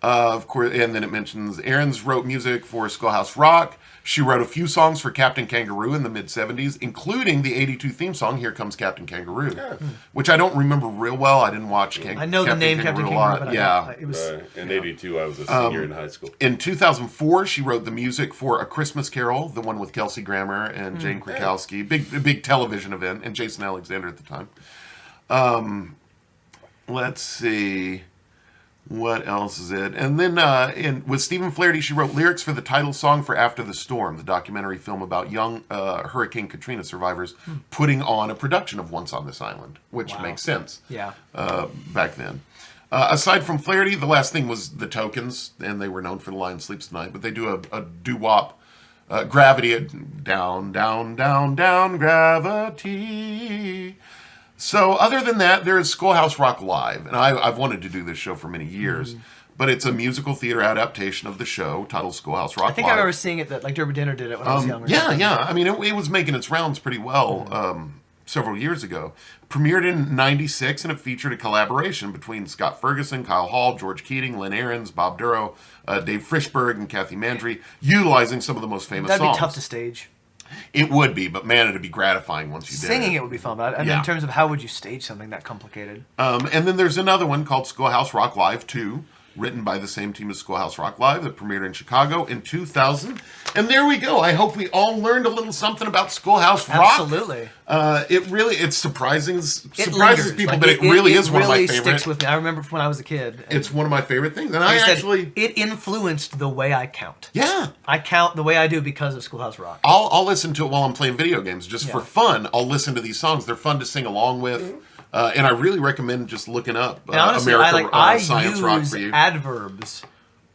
Of course, and then it mentions Ahrens wrote music for Schoolhouse Rock. She wrote a few songs for Captain Kangaroo in the mid-'70s, including the '82 theme song, Here Comes Captain Kangaroo, which I don't remember real well. I didn't watch I know the name Captain Kangaroo, but it was... in '82, I was a senior in high school. In 2004, she wrote the music for A Christmas Carol, the one with Kelsey Grammer and Jane Krakowski, big television event, and Jason Alexander at the time. Let's see... What else is it? And then with Stephen Flaherty, she wrote lyrics for the title song for After the Storm, the documentary film about young Hurricane Katrina survivors putting on a production of Once on This Island, which makes sense back then. Aside from Flaherty, the last thing was the Tokens, and they were known for The Lion Sleeps Tonight, but they do a doo-wop, Gravity, down, down, down, down, gravity... So other than that, there is Schoolhouse Rock Live, and I've wanted to do this show for many years, but it's a musical theater adaptation of the show titled Schoolhouse Rock Live. I think I remember seeing it, that like Derby Dinner did it when I was younger. Yeah. I mean, it was making its rounds pretty well several years ago. Premiered in '96, and it featured a collaboration between Scott Ferguson, Kyle Hall, George Keating, Lynn Ahrens, Bob Duro, Dave Frischberg, and Kathy Mandry, utilizing some of the most famous songs. That'd be tough to stage. It would be, but man, it'd be gratifying once you did. Singing it would be fun, but in terms of how would you stage something that complicated? And then there's another one called Schoolhouse Rock Live 2, written by the same team as Schoolhouse Rock Live, that premiered in Chicago in 2000. And there we go. I hope we all learned a little something about Schoolhouse Rock. Absolutely. It surprises people, but it really is one of my favorite. It sticks with me. I remember from when I was a kid. It's one of my favorite things. And it influenced the way I count. Yeah. I count the way I do because of Schoolhouse Rock. I'll listen to it while I'm playing video games. Just for fun, I'll listen to these songs. They're fun to sing along with. And I really recommend just looking up honestly, America Science Rock for you. Adverbs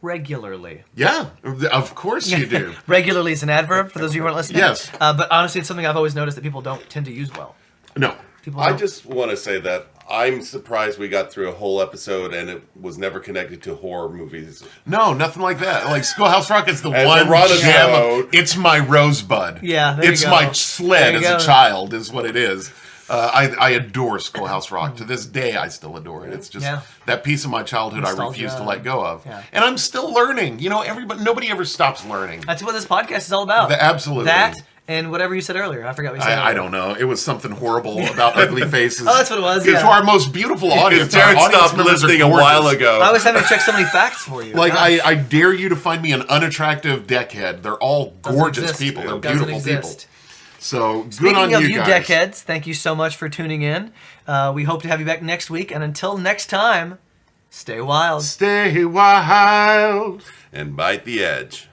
regularly. Yeah, of course you do. Regularly is an adverb, for those of you who aren't listening. Yes. But honestly, it's something I've always noticed that people don't tend to use well. No. I just want to say that I'm surprised we got through a whole episode and it was never connected to horror movies. No, nothing like that. Like Schoolhouse Rock is the As one gem. It's my rosebud. Yeah, it's my sled as a child is what it is. I adore Schoolhouse Rock. To this day, I still adore it. It's just that piece of my childhood I refuse to let go of. Yeah. And I'm still learning. You know, nobody ever stops learning. That's what this podcast is all about. Absolutely. That and whatever you said earlier. I forgot what you said I don't know. It was something horrible about ugly faces. Oh, that's what it was. To our most beautiful audience. Jared stopped listening a while ago. I was having to check so many facts for you. Like, I dare you to find me an unattractive deckhead. They're all gorgeous people. They're beautiful people. So, good on you guys. Speaking of you deckheads, thank you so much for tuning in. We hope to have you back next week. And until next time, stay wild. Stay wild. And bite the edge.